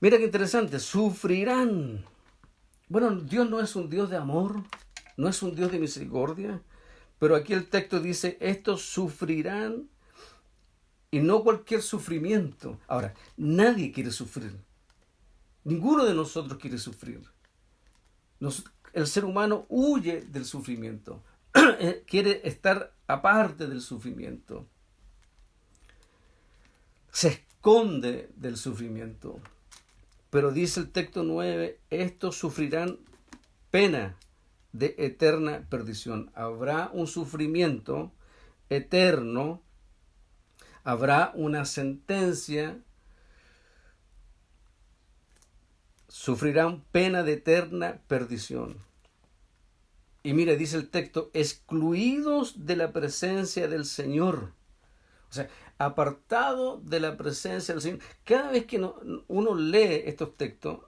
Mira qué interesante, sufrirán. Bueno, Dios no es un Dios de amor, no es un Dios de misericordia, pero aquí el texto dice, estos sufrirán y no cualquier sufrimiento. Ahora, nadie quiere sufrir, ninguno de nosotros quiere sufrir. El ser humano huye del sufrimiento, quiere estar aparte del sufrimiento, se esconde del sufrimiento. Pero dice el texto 9, estos sufrirán pena de eterna perdición. Habrá un sufrimiento eterno, habrá una sentencia, sufrirán pena de eterna perdición. Y mira, dice el texto, excluidos de la presencia del Señor. O sea, apartado de la presencia del Señor. Cada vez que uno lee estos textos,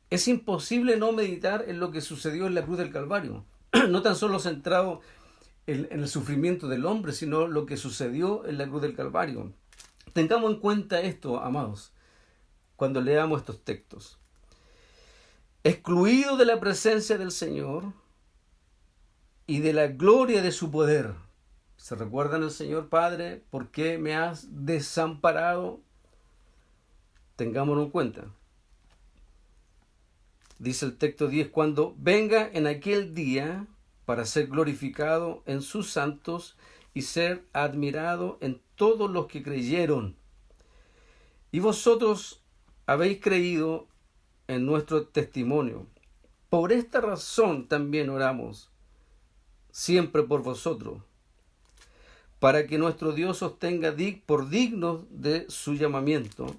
es imposible no meditar en lo que sucedió en la cruz del Calvario. No tan solo centrado en el sufrimiento del hombre, sino lo que sucedió en la cruz del Calvario. Tengamos en cuenta esto, amados, cuando leamos estos textos. Excluido de la presencia del Señor y de la gloria de su poder. ¿Se recuerdan el Señor Padre? ¿Por qué me has desamparado? Tengámoslo en cuenta. Dice el texto 10, cuando venga en aquel día para ser glorificado en sus santos y ser admirado en todos los que creyeron. Y vosotros habéis creído en nuestro testimonio. Por esta razón también oramos siempre por vosotros, para que nuestro Dios os tenga por dignos de su llamamiento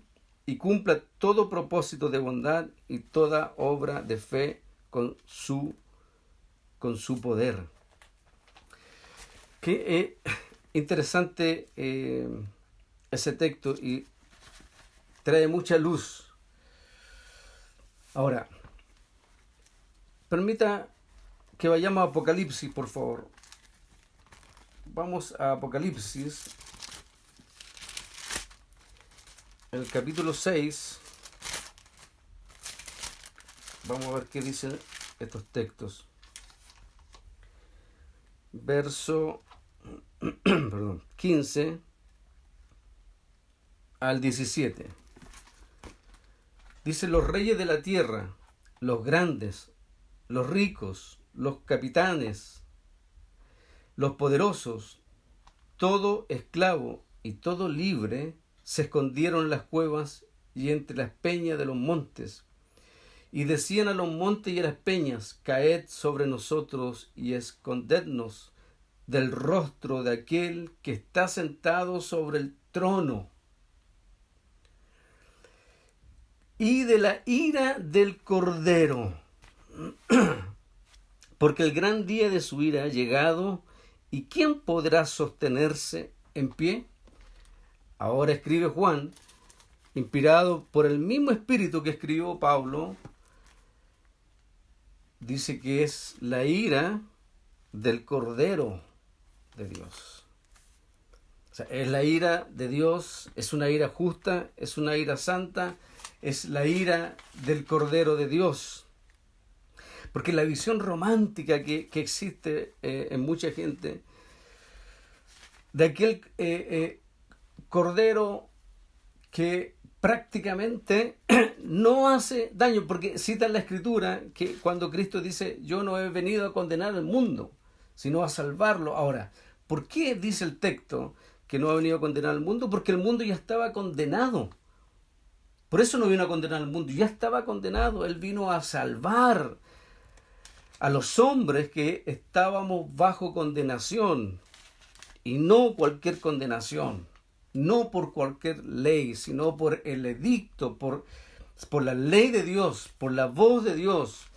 y cumpla todo propósito de bondad y toda obra de fe con su poder. Qué interesante ese texto y trae mucha luz. Ahora, permita que vayamos a Apocalipsis, por favor. Vamos a Apocalipsis, el capítulo 6. Vamos a ver qué dicen estos textos. Verso 15 al 17. Dice, los reyes de la tierra, los grandes, los ricos, los capitanes, los poderosos, todo esclavo y todo libre, se escondieron en las cuevas y entre las peñas de los montes, y decían a los montes y a las peñas, caed sobre nosotros y escondednos del rostro de aquel que está sentado sobre el trono y de la ira del Cordero, porque el gran día de su ira ha llegado, ¿y quién podrá sostenerse en pie? Ahora escribe Juan, inspirado por el mismo espíritu que escribió Pablo, dice que es la ira del Cordero de Dios. O sea, es la ira de Dios, es una ira justa, es una ira santa, es la ira del Cordero de Dios. Porque la visión romántica que existe en mucha gente de aquel Cordero que prácticamente no hace daño, porque cita en la Escritura que cuando Cristo dice, yo no he venido a condenar al mundo, sino a salvarlo. Ahora, ¿por qué dice el texto que no ha venido a condenar al mundo? Porque el mundo ya estaba condenado. Por eso no vino a condenar al mundo, ya estaba condenado. Él vino a salvar a los hombres que estábamos bajo condenación, y no cualquier condenación, no por cualquier ley, sino por el edicto, por la ley de Dios, por la voz de Dios,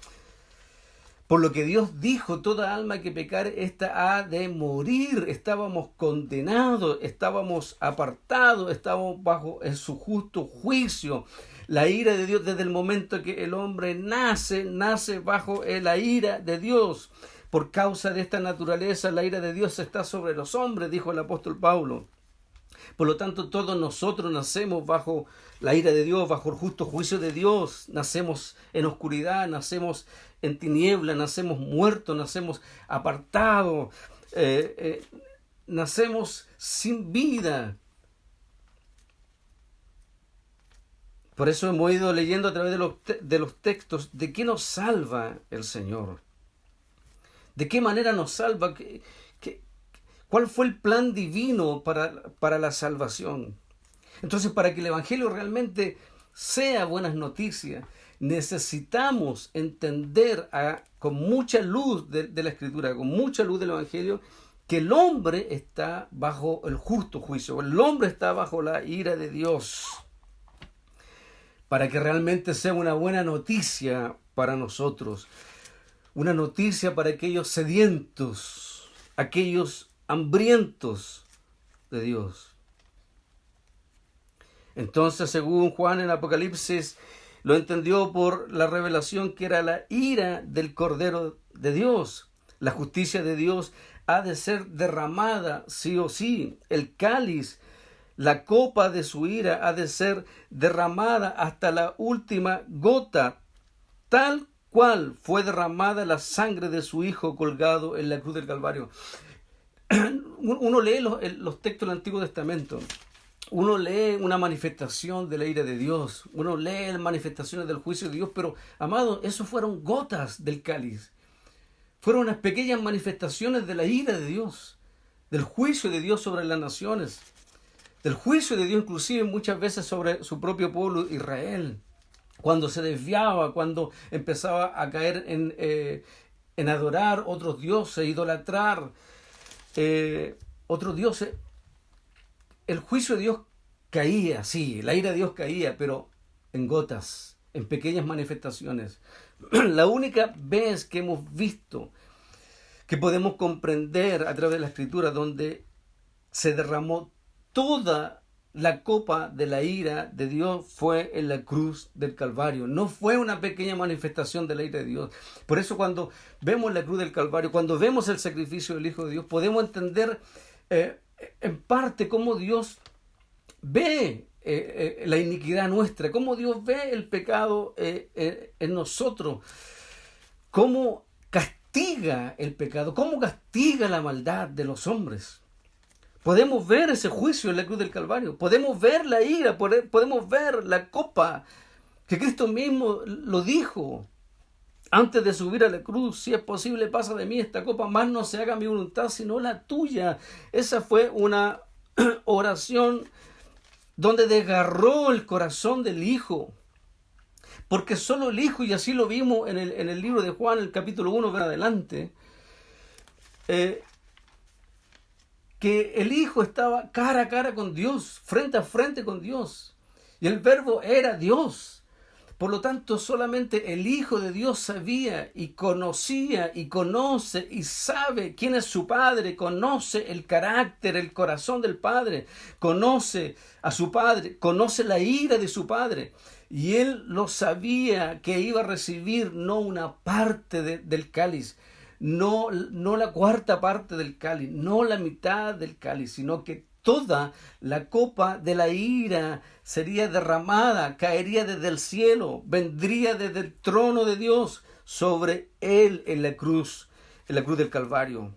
por lo que Dios dijo, toda alma que pecare, esta ha de morir. Estábamos condenados, estábamos apartados, estábamos bajo su justo juicio. La ira de Dios desde el momento que el hombre nace bajo la ira de Dios. Por causa de esta naturaleza, la ira de Dios está sobre los hombres, dijo el apóstol Pablo. Por lo tanto, todos nosotros nacemos bajo la ira de Dios, bajo el justo juicio de Dios. Nacemos en oscuridad, nacemos en tiniebla, nacemos muertos, nacemos apartados, nacemos sin vida. Por eso hemos ido leyendo a través de los textos de qué nos salva el Señor. ¿De qué manera nos salva? ¿Cuál fue el plan divino para la salvación? Entonces, para que el Evangelio realmente sea buenas noticias, necesitamos entender con mucha luz de la Escritura, con mucha luz del Evangelio, que el hombre está bajo el justo juicio, el hombre está bajo la ira de Dios, para que realmente sea una buena noticia para nosotros, una noticia para aquellos sedientos, aquellos hambrientos de Dios. Entonces, según Juan en Apocalipsis, lo entendió por la revelación que era la ira del Cordero de Dios. La justicia de Dios ha de ser derramada sí o sí. El cáliz, la copa de su ira ha de ser derramada hasta la última gota, tal cual fue derramada la sangre de su Hijo colgado en la cruz del Calvario. Uno lee los textos del Antiguo Testamento, uno lee una manifestación de la ira de Dios, uno lee manifestaciones del juicio de Dios, pero, amados, eso fueron gotas del cáliz. Fueron unas pequeñas manifestaciones de la ira de Dios, del juicio de Dios sobre las naciones, del juicio de Dios inclusive muchas veces sobre su propio pueblo Israel, cuando se desviaba, cuando empezaba a caer en adorar otros dioses, idolatrar otros dioses. El juicio de Dios caía, sí, la ira de Dios caía, pero en gotas, en pequeñas manifestaciones. La única vez que hemos visto, que podemos comprender a través de la Escritura, donde se derramó toda la copa de la ira de Dios, fue en la cruz del Calvario. No fue una pequeña manifestación de la ira de Dios. Por eso cuando vemos la cruz del Calvario, cuando vemos el sacrificio del Hijo de Dios, podemos entender en parte cómo Dios ve la iniquidad nuestra, cómo Dios ve el pecado en nosotros, cómo castiga el pecado, cómo castiga la maldad de los hombres. Podemos ver ese juicio en la cruz del Calvario, podemos ver la ira, podemos ver la copa que Cristo mismo lo dijo antes de subir a la cruz: si es posible, pasa de mí esta copa, más no se haga mi voluntad sino la tuya. Esa fue una oración donde desgarró el corazón del Hijo, porque solo el Hijo, y así lo vimos en el libro de Juan, el capítulo 1 en adelante, que el Hijo estaba cara a cara con Dios, frente a frente con Dios, y el Verbo era Dios. Por lo tanto, solamente el Hijo de Dios sabía y conocía y conoce y sabe quién es su Padre, conoce el carácter, el corazón del Padre, conoce a su Padre, conoce la ira de su Padre. Y él lo sabía, que iba a recibir no una parte del cáliz, no la cuarta parte del cáliz, no la mitad del cáliz, sino que toda la copa de la ira sería derramada, caería desde el cielo, vendría desde el trono de Dios sobre él en la cruz del Calvario.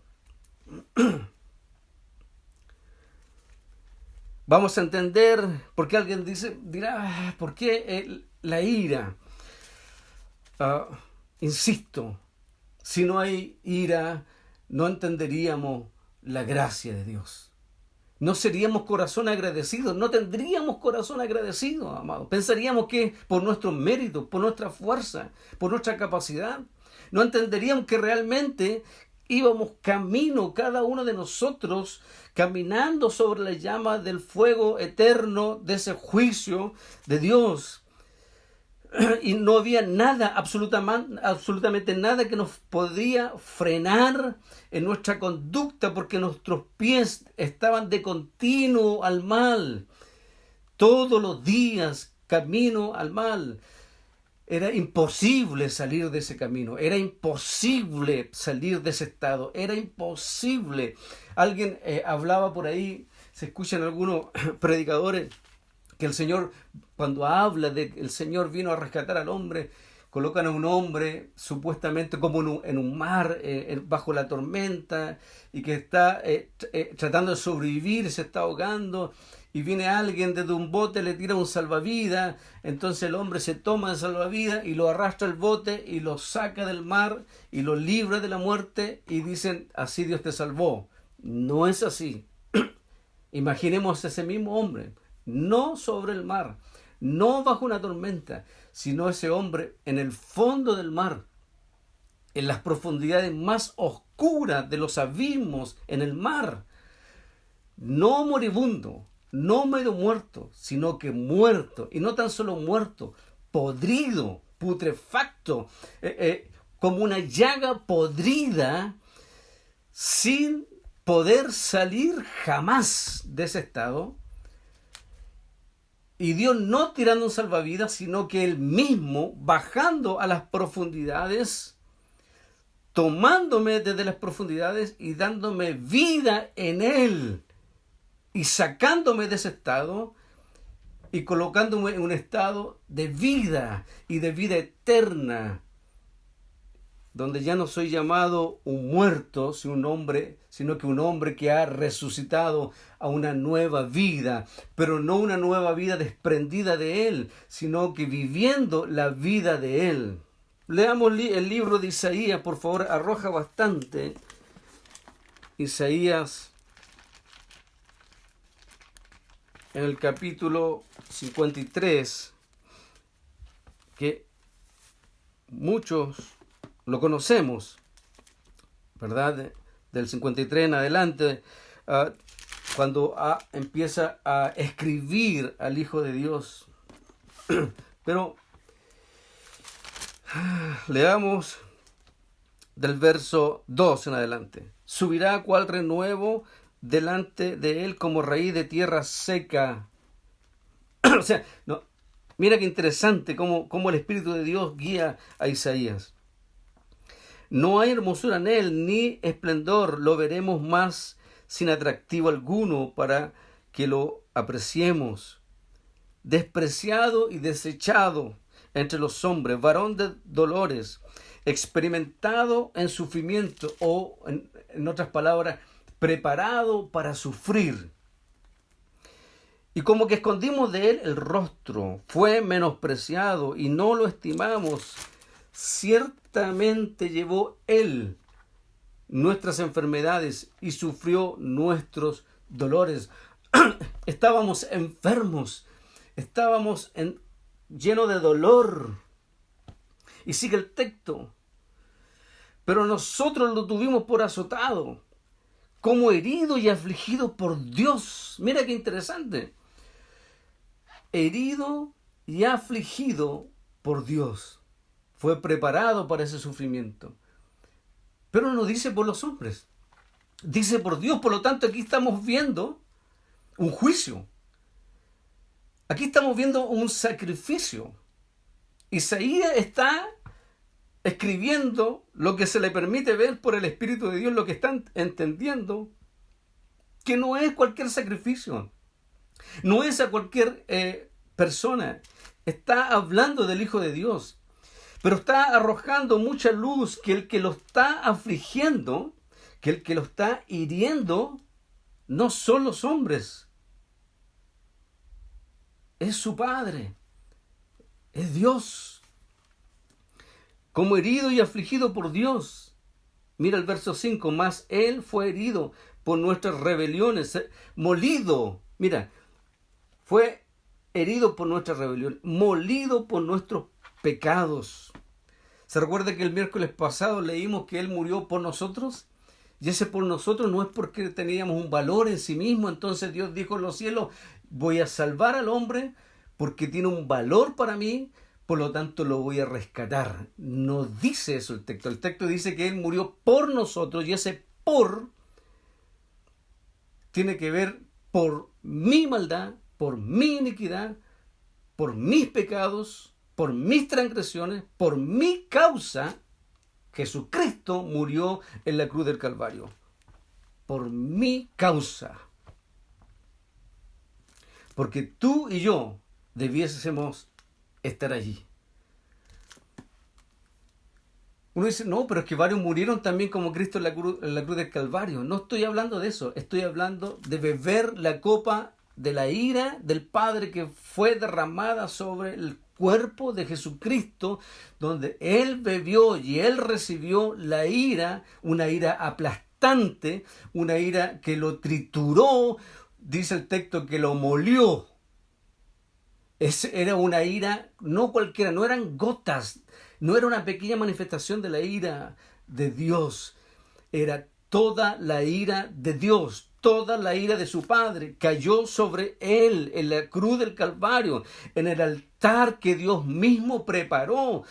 Vamos a entender por qué alguien dirá, ¿por qué la ira? Insisto, si no hay ira, no entenderíamos la gracia de Dios. No seríamos corazón agradecidos, no tendríamos corazón agradecido, amado. Pensaríamos que por nuestros méritos, por nuestra fuerza, por nuestra capacidad, no entenderíamos que realmente íbamos camino, cada uno de nosotros, caminando sobre la llama del fuego eterno de ese juicio de Dios. Y no había nada, absolutamente nada que nos podía frenar en nuestra conducta, porque nuestros pies estaban de continuo al mal. Todos los días camino al mal. Era imposible salir de ese camino, era imposible salir de ese estado, era imposible. Alguien hablaba por ahí se escuchan algunos predicadores que el Señor, cuando habla de que el Señor vino a rescatar al hombre, colocan a un hombre supuestamente como en un mar, bajo la tormenta, y que está tratando de sobrevivir, se está ahogando, y viene alguien desde un bote, le tira un salvavidas, entonces el hombre se toma el salvavidas y lo arrastra al bote y lo saca del mar y lo libra de la muerte, y dicen, así Dios te salvó. No es así. Imaginemos ese mismo hombre, no sobre el mar, no bajo una tormenta, sino ese hombre en el fondo del mar, en las profundidades más oscuras de los abismos en el mar, no moribundo, no medio muerto, sino que muerto, y no tan solo muerto, podrido, putrefacto, como una llaga podrida, sin poder salir jamás de ese estado. Y Dios no tirando un salvavidas, sino que Él mismo bajando a las profundidades, tomándome desde las profundidades y dándome vida en Él, y sacándome de ese estado y colocándome en un estado de vida y de vida eterna, donde ya no soy llamado un muerto, sino que un hombre que ha resucitado a una nueva vida, pero no una nueva vida desprendida de Él, sino que viviendo la vida de Él. Leamos el libro de Isaías, por favor, arroja bastante. Isaías, en el capítulo 53, que muchos lo conocemos, ¿verdad? Del 53 en adelante, cuando empieza a escribir al Hijo de Dios. Pero leamos del verso 2 en adelante. Subirá cual renuevo delante de él como raíz de tierra seca. O sea, no, mira qué interesante cómo el Espíritu de Dios guía a Isaías. No hay hermosura en él, ni esplendor, lo veremos más sin atractivo alguno para que lo apreciemos. Despreciado y desechado entre los hombres, varón de dolores, experimentado en sufrimiento, o en otras palabras, preparado para sufrir. Y como que escondimos de él el rostro, fue menospreciado y no lo estimamos. Ciertamente llevó él nuestras enfermedades y sufrió nuestros dolores. Estábamos enfermos, estábamos llenos de dolor. Y sigue el texto. Pero nosotros lo tuvimos por azotado, como herido y afligido por Dios. Mira qué interesante. Herido y afligido por Dios. Fue preparado para ese sufrimiento. Pero no dice por los hombres, dice por Dios. Por lo tanto, aquí estamos viendo un juicio. Aquí estamos viendo un sacrificio. Isaías está escribiendo lo que se le permite ver por el Espíritu de Dios, lo que están entendiendo, que no es cualquier sacrificio, no es a cualquier persona. Está hablando del Hijo de Dios, pero está arrojando mucha luz que el que lo está afligiendo, que el que lo está hiriendo, no son los hombres, es su Padre, es Dios. Como herido y afligido por Dios. Mira el verso 5, mas él fue herido por nuestras rebeliones, molido. Mira, fue herido por nuestras rebeliones, molido por nuestros pecados. ¿Se recuerda que el miércoles pasado leímos que él murió por nosotros? Y ese por nosotros no es porque teníamos un valor en sí mismo. Entonces Dios dijo en los cielos, voy a salvar al hombre porque tiene un valor para mí, por lo tanto lo voy a rescatar. No dice eso el texto. El texto dice que Él murió por nosotros, y ese por tiene que ver por mi maldad, por mi iniquidad, por mis pecados, por mis transgresiones, por mi causa. Jesucristo murió en la cruz del Calvario. Por mi causa. porque tú y yo debiésemos estar allí. Uno dice, no, pero es que varios murieron también como Cristo en la cruz del Calvario. No estoy hablando de eso, estoy hablando de beber la copa de la ira del Padre que fue derramada sobre el cuerpo de Jesucristo, donde Él bebió y Él recibió la ira, una ira aplastante, una ira que lo trituró, dice el texto que lo molió. Era una ira no cualquiera, no eran gotas, no era una pequeña manifestación de la ira de Dios, era toda la ira de Dios, toda la ira de su Padre cayó sobre Él en la cruz del Calvario, en el altar que Dios mismo preparó,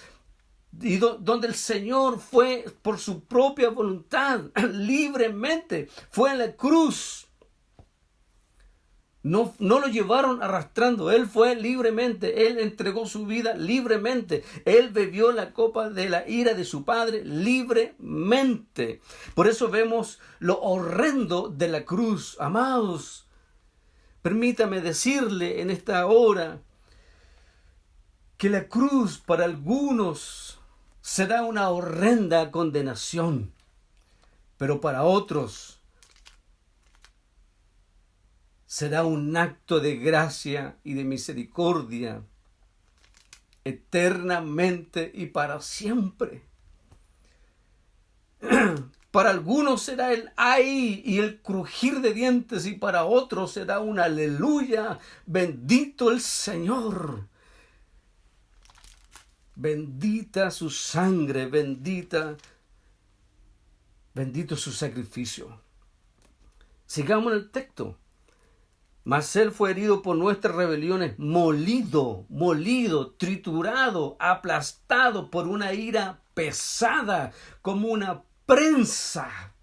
y donde el Señor fue por su propia voluntad, libremente, fue en la cruz. No lo llevaron arrastrando, Él fue libremente, Él entregó su vida libremente, Él bebió la copa de la ira de su Padre libremente. Por eso vemos lo horrendo de la cruz. Amados, permítame decirle en esta hora que la cruz para algunos será una horrenda condenación, pero para otros será un acto de gracia y de misericordia eternamente y para siempre. Para algunos será el ay y el crujir de dientes, y para otros será un aleluya, bendito el Señor. Bendita su sangre, bendito su sacrificio. Sigamos en el texto. Mas Él fue herido por nuestras rebeliones, molido, triturado, aplastado por una ira pesada, como una prensa.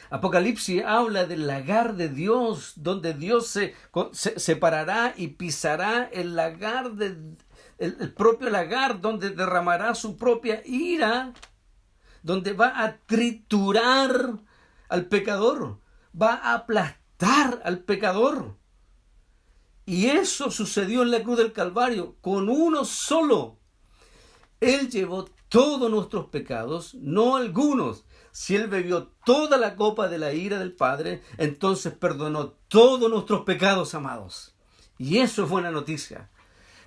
Apocalipsis habla del lagar de Dios, donde Dios se parará y pisará el lagar, el propio lagar, donde derramará su propia ira, donde va a triturar al pecador, va a aplastar al pecador. Y eso sucedió en la cruz del Calvario con uno solo. Él llevó todos nuestros pecados, no algunos. Si Él bebió toda la copa de la ira del Padre, entonces perdonó todos nuestros pecados, amados. Y eso es buena noticia.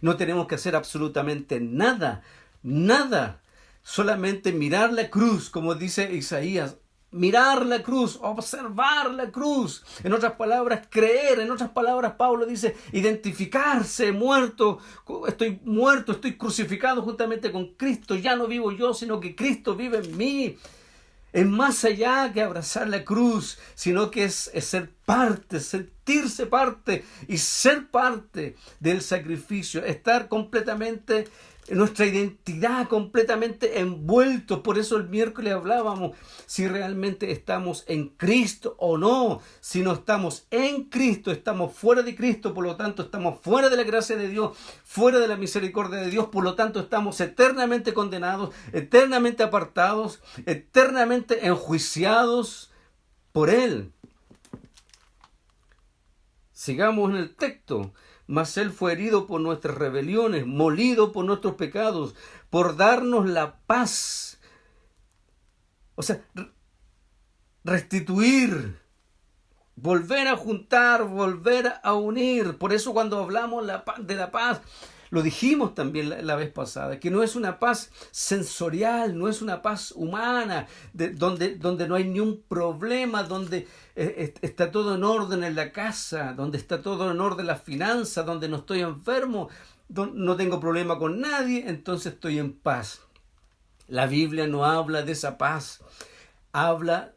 No tenemos que hacer absolutamente nada, solamente mirar la cruz, como dice Isaías. Mirar la cruz, observar la cruz, en otras palabras, creer, en otras palabras, Pablo dice, identificarse, estoy crucificado juntamente con Cristo, ya no vivo yo, sino que Cristo vive en mí. Es más allá que abrazar la cruz, sino que es ser parte, sentirse parte y ser parte del sacrificio, estar completamente nuestra identidad completamente envueltos. Por eso el miércoles hablábamos si realmente estamos en Cristo o no. Si no estamos en Cristo, estamos fuera de Cristo, por lo tanto estamos fuera de la gracia de Dios, fuera de la misericordia de Dios, por lo tanto estamos eternamente condenados, eternamente apartados, eternamente enjuiciados por Él. Sigamos en el texto. Mas Él fue herido por nuestras rebeliones, molido por nuestros pecados, por darnos la paz. O sea, restituir, volver a juntar, volver a unir. Por eso cuando hablamos de la paz, lo dijimos también la vez pasada, que no es una paz sensorial, no es una paz humana, donde no hay ni un problema, donde está todo en orden en la casa, donde está todo en orden las finanzas, donde no estoy enfermo, no tengo problema con nadie, entonces estoy en paz. La Biblia no habla de esa paz, habla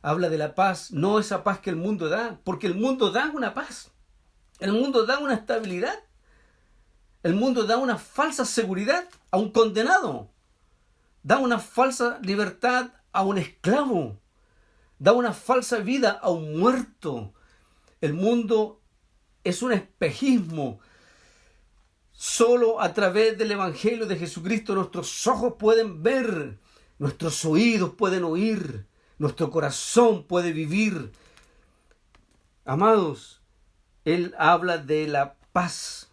de la paz, no esa paz que el mundo da, porque el mundo da una paz, el mundo da una estabilidad. El mundo da una falsa seguridad a un condenado, da una falsa libertad a un esclavo, da una falsa vida a un muerto. El mundo es un espejismo. Solo a través del Evangelio de Jesucristo nuestros ojos pueden ver, nuestros oídos pueden oír, nuestro corazón puede vivir. Amados, Él habla de la paz,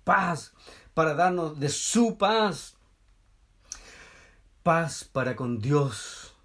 paz, para darnos de su paz, paz para con Dios,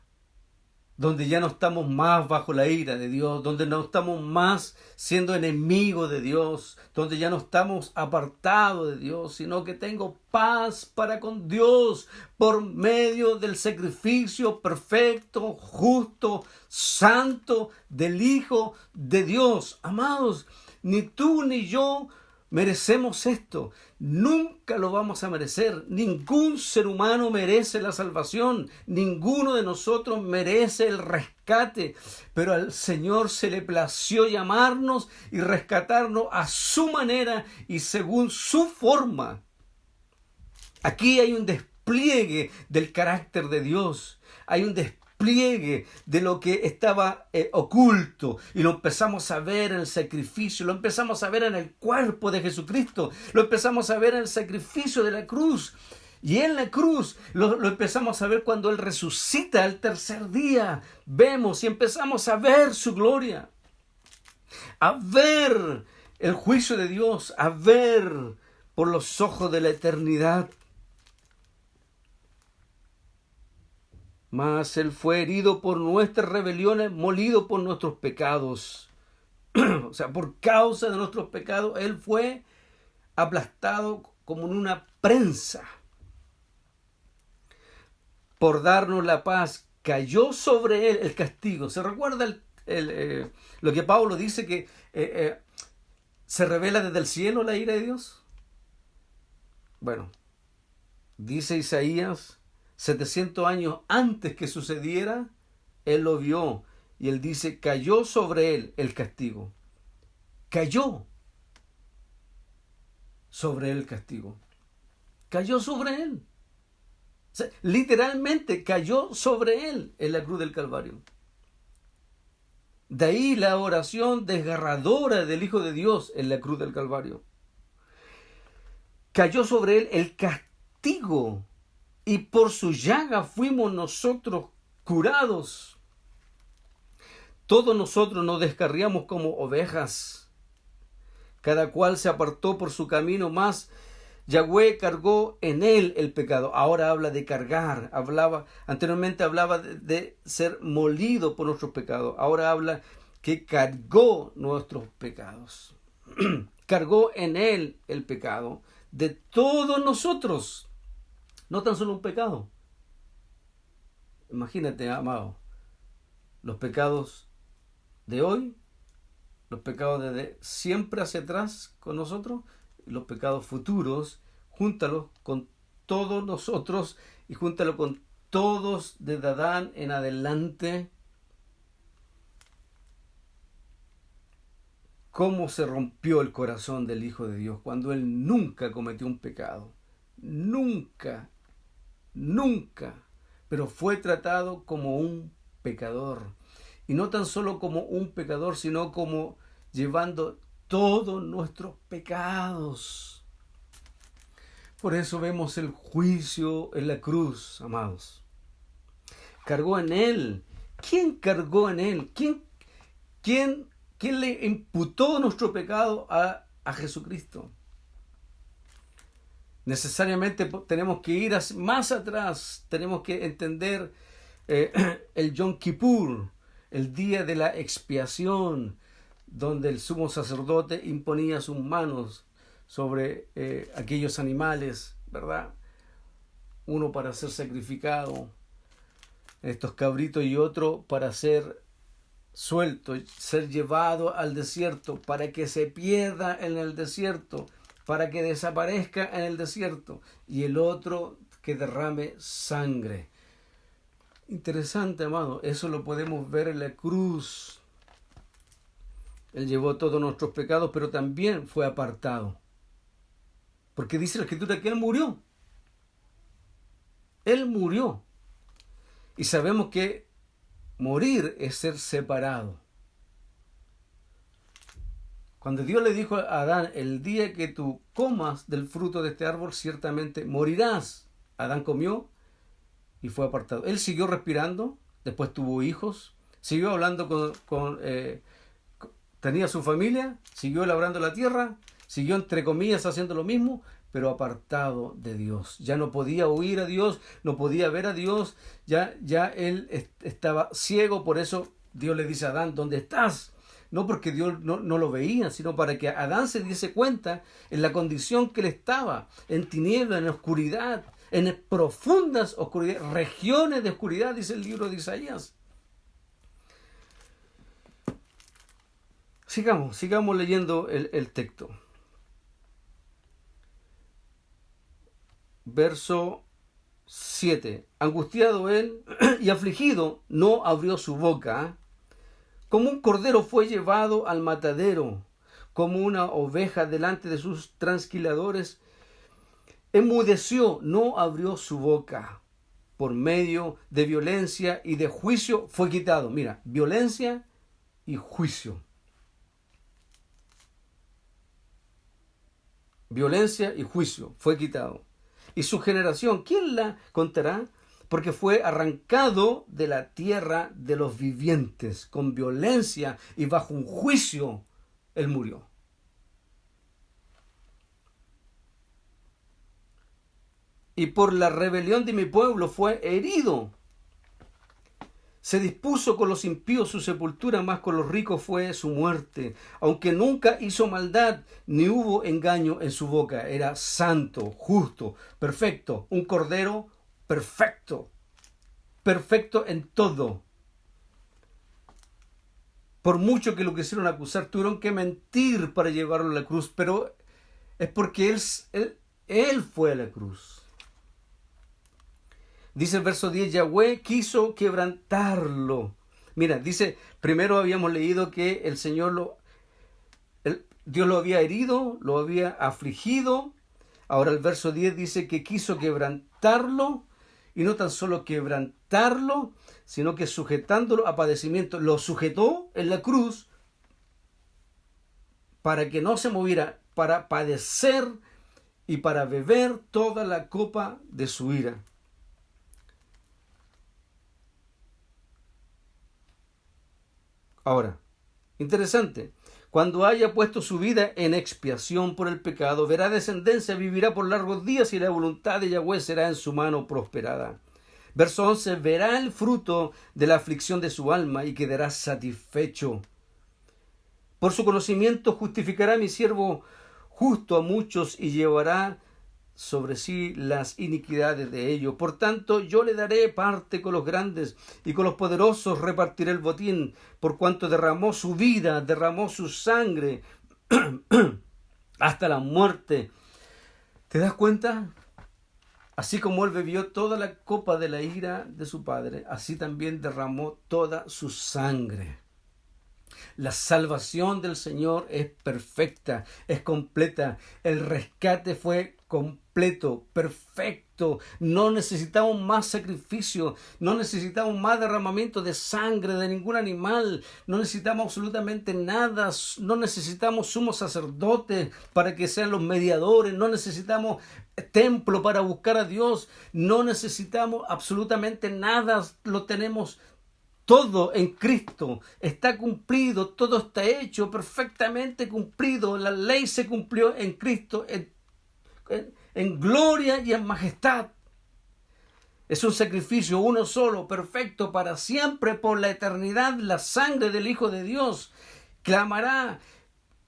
donde ya no estamos más bajo la ira de Dios, donde no estamos más siendo enemigos de Dios, donde ya no estamos apartados de Dios, sino que tengo paz para con Dios por medio del sacrificio perfecto, justo, santo del Hijo de Dios. Amados, ni tú ni yo merecemos esto. Nunca lo vamos a merecer. Ningún ser humano merece la salvación. Ninguno de nosotros merece el rescate. Pero al Señor se le plació llamarnos y rescatarnos a su manera y según su forma. Aquí hay un despliegue del carácter de Dios. Hay un despliegue de lo que estaba oculto, y lo empezamos a ver en el sacrificio, lo empezamos a ver en el cuerpo de Jesucristo, lo empezamos a ver en el sacrificio de la cruz, y en la cruz lo empezamos a ver cuando Él resucita al tercer día. Vemos y empezamos a ver su gloria, a ver el juicio de Dios, a ver por los ojos de la eternidad. Mas Él fue herido por nuestras rebeliones, molido por nuestros pecados. O sea, por causa de nuestros pecados, Él fue aplastado como en una prensa. Por darnos la paz, cayó sobre Él el castigo. ¿Se recuerda lo que Pablo dice, que se revela desde el cielo la ira de Dios? Bueno, dice Isaías, 700 años antes que sucediera, Él lo vio, y Él dice, cayó sobre Él el castigo. Cayó sobre Él el castigo. Cayó sobre Él. O sea, literalmente cayó sobre Él en la cruz del Calvario. De ahí la oración desgarradora del Hijo de Dios en la cruz del Calvario. Cayó sobre Él el castigo, y por su llaga fuimos nosotros curados. Todos nosotros nos descarriamos como ovejas. Cada cual se apartó por su camino, mas Yahweh cargó en Él el pecado. Ahora habla de cargar. Anteriormente hablaba de ser molido por nuestros pecados. Ahora habla que cargó nuestros pecados. Cargó en Él el pecado de todos nosotros. No tan solo un pecado. Imagínate, amado, los pecados de hoy, los pecados de siempre hacia atrás con nosotros, y los pecados futuros, júntalos con todos nosotros y júntalo con todos desde Adán en adelante. Cómo se rompió el corazón del Hijo de Dios cuando Él nunca cometió un pecado. Nunca, pero fue tratado como un pecador. Y no tan solo como un pecador, sino como llevando todos nuestros pecados. Por eso vemos el juicio en la cruz, amados. Cargó en Él. ¿Quién cargó en Él? ¿Quién le imputó nuestro pecado a Jesucristo? Necesariamente tenemos que ir más atrás, tenemos que entender el Yom Kippur, el día de la expiación, donde el sumo sacerdote imponía sus manos sobre aquellos animales, ¿verdad? Uno para ser sacrificado, estos cabritos, y otro para ser suelto, ser llevado al desierto, para que se pierda en el desierto, para que desaparezca en el desierto, y el otro que derrame sangre. Interesante, amado, eso lo podemos ver en la cruz. Él llevó todos nuestros pecados, pero también fue apartado, porque dice la Escritura que Él murió. Él murió, y sabemos que morir es ser separado. Cuando Dios le dijo a Adán, el día que tú comas del fruto de este árbol, ciertamente morirás. Adán comió y fue apartado. Él siguió respirando, después tuvo hijos, siguió hablando Tenía su familia, siguió labrando la tierra, siguió entre comillas haciendo lo mismo, pero apartado de Dios. Ya no podía oír a Dios, no podía ver a Dios, ya él estaba ciego, por eso Dios le dice a Adán, ¿dónde estás? No porque Dios no lo veía, sino para que Adán se diese cuenta en la condición que él estaba, en tiniebla, en oscuridad, en profundas oscuridades, regiones de oscuridad, dice el libro de Isaías. Sigamos leyendo el texto. Verso 7. Angustiado él y afligido, no abrió su boca. Como un cordero fue llevado al matadero, como una oveja delante de sus trasquiladores, enmudeció, no abrió su boca. Por medio de violencia y de juicio fue quitado. Mira, violencia y juicio. Violencia y juicio fue quitado. Y su generación, ¿quién la contará? Porque fue arrancado de la tierra de los vivientes, con violencia y bajo un juicio, él murió. Y por la rebelión de mi pueblo fue herido. Se dispuso con los impíos su sepultura, más con los ricos fue su muerte. Aunque nunca hizo maldad, ni hubo engaño en su boca. Era santo, justo, perfecto. Un cordero perfecto. Perfecto en todo. Por mucho que lo quisieron acusar, tuvieron que mentir para llevarlo a la cruz. Pero es porque él fue a la cruz. Dice el verso 10, Yahweh quiso quebrantarlo. Mira, dice, primero habíamos leído que el Señor Dios lo había herido, lo había afligido. Ahora el verso 10 dice que quiso quebrantarlo, y no tan solo quebrantarlo, sino que sujetándolo a padecimiento, lo sujetó en la cruz para que no se moviera, para padecer y para beber toda la copa de su ira. Ahora, interesante, cuando haya puesto su vida en expiación por el pecado, verá descendencia, vivirá por largos días y la voluntad de Yahweh será en su mano prosperada. Verso 11, verá el fruto de la aflicción de su alma y quedará satisfecho. Por su conocimiento justificará mi siervo justo a muchos y llevará sobre sí las iniquidades de ellos. Por tanto, yo le daré parte con los grandes y con los poderosos repartiré el botín, por cuanto derramó su vida, derramó su sangre hasta la muerte. ¿Te das cuenta? Así como él bebió toda la copa de la ira de su padre, así también derramó toda su sangre. La salvación del Señor es perfecta, es completa. El rescate fue completo, perfecto. No necesitamos más sacrificio, no necesitamos más derramamiento de sangre de ningún animal, no necesitamos absolutamente nada, no necesitamos sumo sacerdote para que sean los mediadores, no necesitamos templo para buscar a Dios, no necesitamos absolutamente nada, lo tenemos todo en Cristo, está cumplido, todo está hecho, perfectamente cumplido. La ley se cumplió en Cristo, en gloria y en majestad. Es un sacrificio uno solo, perfecto para siempre, por la eternidad. La sangre del Hijo de Dios clamará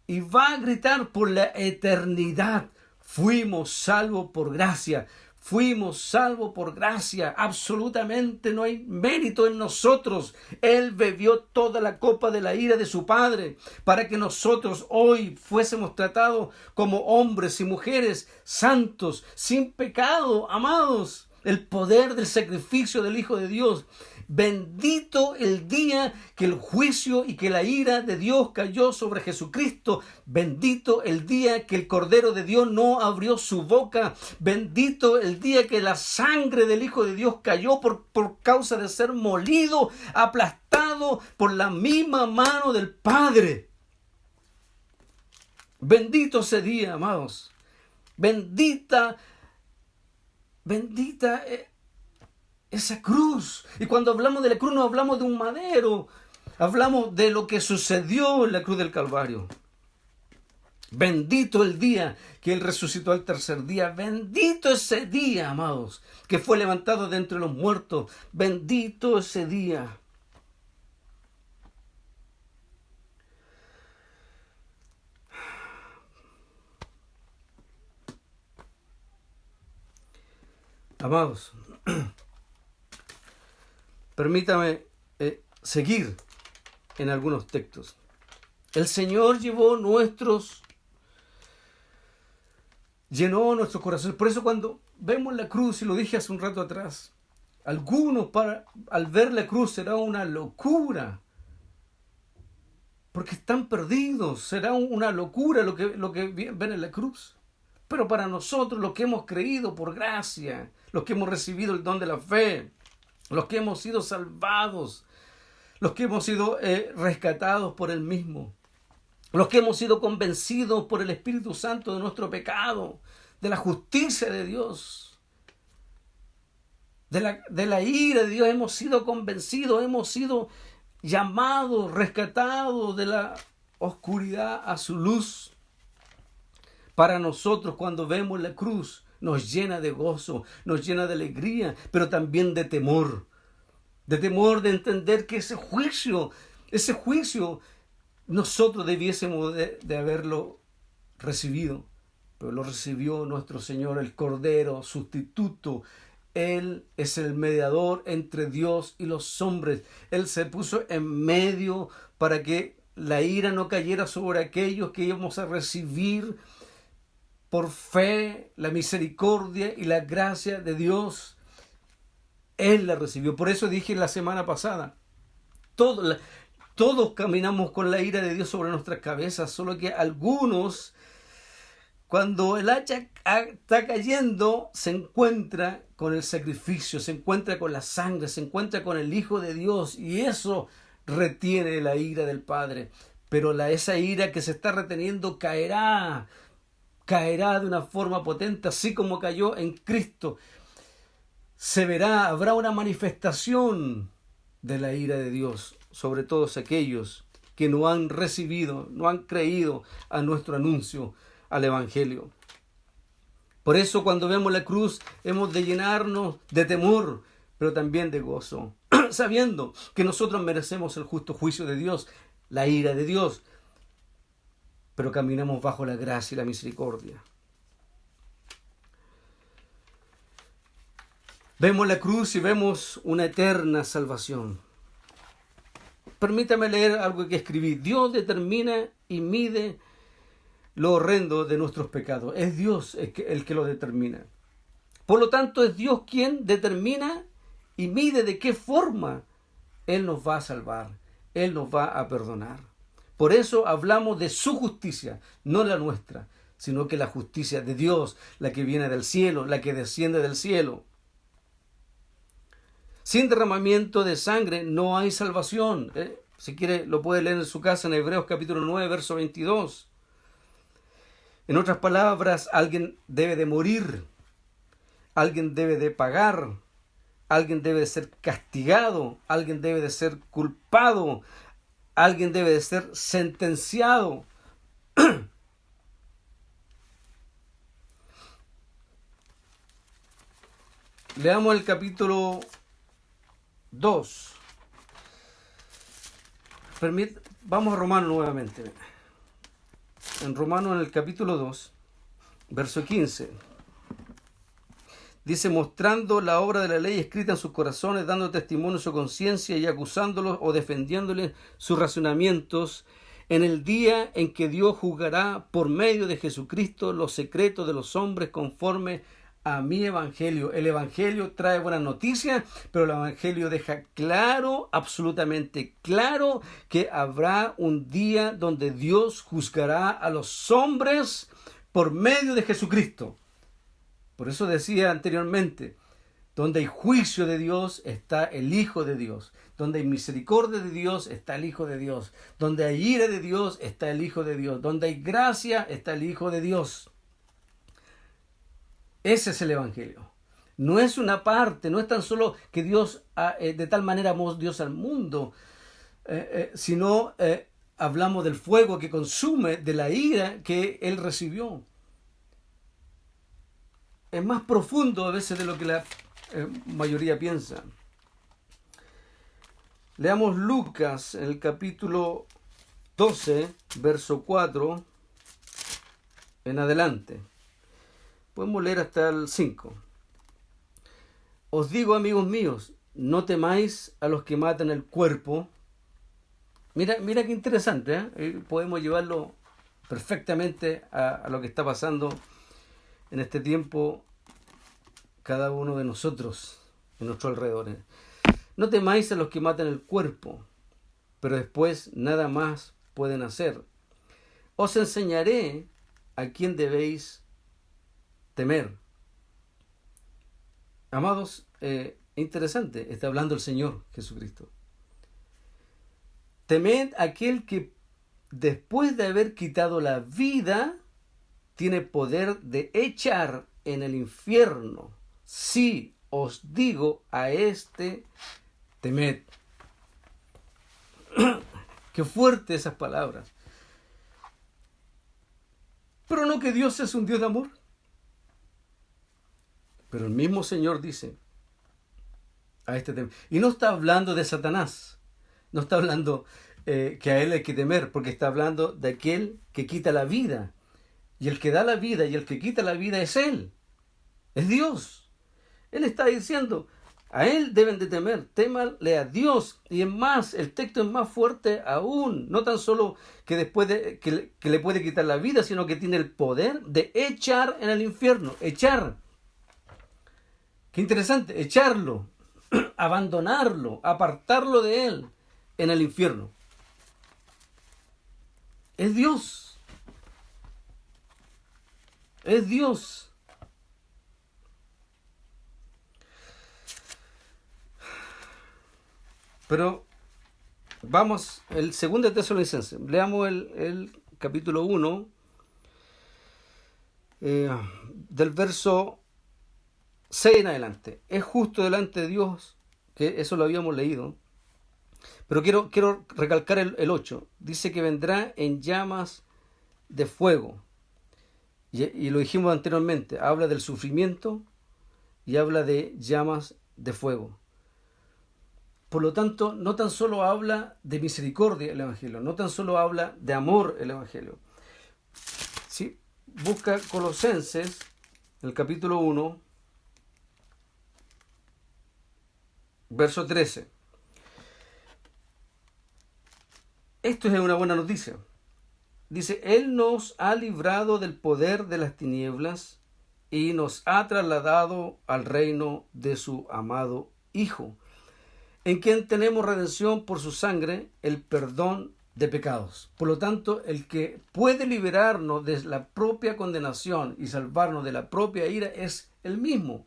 y va a gritar por la eternidad. Fuimos salvos por gracia. Fuimos salvos por gracia, absolutamente no hay mérito en nosotros. Él bebió toda la copa de la ira de su Padre para que nosotros hoy fuésemos tratados como hombres y mujeres santos, sin pecado, amados. El poder del sacrificio del Hijo de Dios. Bendito el día que el juicio y que la ira de Dios cayó sobre Jesucristo. Bendito el día que el Cordero de Dios no abrió su boca. Bendito el día que la sangre del Hijo de Dios cayó por causa de ser molido, aplastado por la misma mano del Padre. Bendito ese día, amados. Bendita esa cruz. Y cuando hablamos de la cruz no hablamos de un madero, Hablamos de lo que sucedió en la cruz del Calvario. Bendito el día que Él resucitó al tercer día. Bendito ese día, amados, que fue levantado de entre los muertos. Bendito ese día. Amados, permítame seguir en algunos textos. El Señor llenó nuestros corazones. Por eso cuando vemos la cruz, y lo dije hace un rato atrás, algunos al ver la cruz será una locura, porque están perdidos, será una locura lo que ven en la cruz. Pero para nosotros, los que hemos creído por gracia, los que hemos recibido el don de la fe, los que hemos sido salvados, los que hemos sido rescatados por Él mismo, los que hemos sido convencidos por el Espíritu Santo de nuestro pecado, de la justicia de Dios, de la ira de Dios, hemos sido convencidos, hemos sido llamados, rescatados de la oscuridad a su luz. Para nosotros, cuando vemos la cruz, nos llena de gozo, nos llena de alegría, pero también de temor de entender que ese juicio, nosotros debiésemos de haberlo recibido, pero lo recibió nuestro Señor, el Cordero sustituto. Él es el mediador entre Dios y los hombres. Él se puso en medio para que la ira no cayera sobre aquellos que íbamos a recibir por fe la misericordia y la gracia de Dios. Él la recibió. Por eso dije la semana pasada, todos caminamos con la ira de Dios sobre nuestras cabezas, solo que algunos, cuando el hacha está cayendo, se encuentra con el sacrificio, se encuentra con la sangre, se encuentra con el Hijo de Dios, y eso retiene la ira del Padre. Pero esa ira que se está reteniendo caerá de una forma potente, así como cayó en Cristo. Se verá, habrá una manifestación de la ira de Dios sobre todos aquellos que no han recibido, no han creído a nuestro anuncio, al Evangelio. Por eso cuando vemos la cruz hemos de llenarnos de temor, pero también de gozo, sabiendo que nosotros merecemos el justo juicio de Dios, la ira de Dios, pero caminamos bajo la gracia y la misericordia. Vemos la cruz y vemos una eterna salvación. Permítame leer algo que escribí. Dios determina y mide lo horrendo de nuestros pecados. Es Dios el que lo determina. Por lo tanto, es Dios quien determina y mide de qué forma Él nos va a salvar. Él nos va a perdonar. Por eso hablamos de su justicia, no la nuestra, sino que la justicia de Dios, la que viene del cielo, la que desciende del cielo. Sin derramamiento de sangre no hay salvación. Si quiere, lo puede leer en su casa en Hebreos capítulo 9, verso 22. En otras palabras, alguien debe de morir, alguien debe de pagar, alguien debe de ser castigado, alguien debe de ser culpado, alguien debe de ser sentenciado. Leamos el capítulo 2. Vamos a Romanos nuevamente. En Romanos, en el capítulo 2, verso 15. Dice, mostrando la obra de la ley escrita en sus corazones, dando testimonio de su conciencia y acusándolos o defendiéndoles sus razonamientos, en el día en que Dios juzgará por medio de Jesucristo los secretos de los hombres conforme a mi evangelio. El evangelio trae buenas noticias, pero el evangelio deja claro, absolutamente claro, que habrá un día donde Dios juzgará a los hombres por medio de Jesucristo. Por eso decía anteriormente, donde hay juicio de Dios está el Hijo de Dios. Donde hay misericordia de Dios está el Hijo de Dios. Donde hay ira de Dios está el Hijo de Dios. Donde hay gracia está el Hijo de Dios. Ese es el Evangelio. No es una parte, no es tan solo que Dios, de tal manera amó Dios al mundo, sino hablamos del fuego que consume, de la ira que él recibió. Es más profundo a veces de lo que la mayoría piensa. Leamos Lucas, en el capítulo 12, verso 4 en adelante. Podemos leer hasta el 5. Os digo, amigos míos, no temáis a los que matan el cuerpo. Mira qué interesante, ¿eh? Podemos llevarlo perfectamente a lo que está pasando en este tiempo cada uno de nosotros en nuestro alrededor. No temáis a los que matan el cuerpo, pero después nada más pueden hacer. Os enseñaré a quién debéis temer. Amados, interesante, está hablando el Señor Jesucristo. Temed a aquel que después de haber quitado la vida, tiene poder de echar en el infierno. Sí, os digo, a este temed. Qué fuerte esas palabras. Pero no que Dios es un Dios de amor. Pero el mismo Señor dice a este temed. Y no está hablando de Satanás. No está hablando que a él hay que temer, porque está hablando de aquel que quita la vida. Y el que da la vida y el que quita la vida es Él. Es Dios. Él está diciendo, a Él deben de temer. Témanle a Dios. Y es más, el texto es más fuerte aún. No tan solo que después que le puede quitar la vida, sino que tiene el poder de echar en el infierno. Echar. Qué interesante. Echarlo. Abandonarlo. Apartarlo de Él en el infierno. Es Dios. Es Dios. Pero vamos, el 2 Tesalonicenses. Leamos el capítulo 1, del verso 6 en adelante. Es justo delante de Dios, que eso lo habíamos leído. Pero quiero recalcar el 8. Dice que vendrá en llamas de fuego. Y lo dijimos anteriormente. Habla del sufrimiento y habla de llamas de fuego. Por lo tanto, no tan solo habla de misericordia el Evangelio, no tan solo habla de amor el Evangelio. ¿Sí? Busca Colosenses, el capítulo 1, verso 13. Esto es una buena noticia. Dice, Él nos ha librado del poder de las tinieblas y nos ha trasladado al reino de su amado Hijo, en quien tenemos redención por su sangre, el perdón de pecados. Por lo tanto, el que puede liberarnos de la propia condenación y salvarnos de la propia ira es el mismo.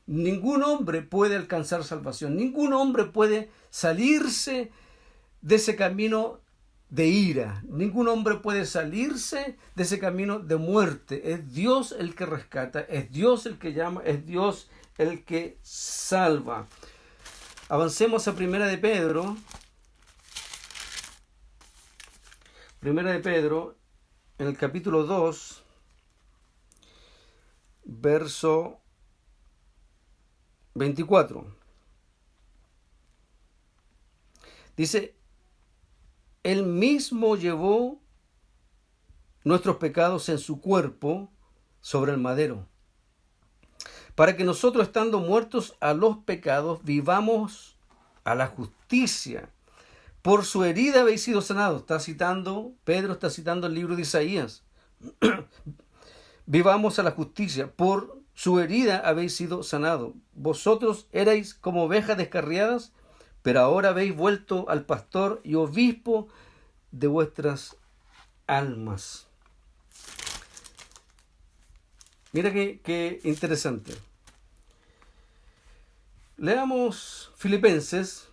Ningún hombre puede alcanzar salvación. Ningún hombre puede salirse de ese camino de ira. Ningún hombre puede salirse de ese camino de muerte. Es Dios el que rescata, es Dios el que llama, es Dios el que salva. Avancemos a Primera de Pedro. Primera de Pedro, en el capítulo 2, verso 24. Dice, Él mismo llevó nuestros pecados en su cuerpo sobre el madero, para que nosotros, estando muertos a los pecados, vivamos a la justicia. Por su herida habéis sido sanados. Pedro está citando el libro de Isaías. Vivamos a la justicia. Por su herida habéis sido sanados. Vosotros erais como ovejas descarriadas, pero ahora habéis vuelto al pastor y obispo de vuestras almas. Mira qué interesante. Leamos Filipenses,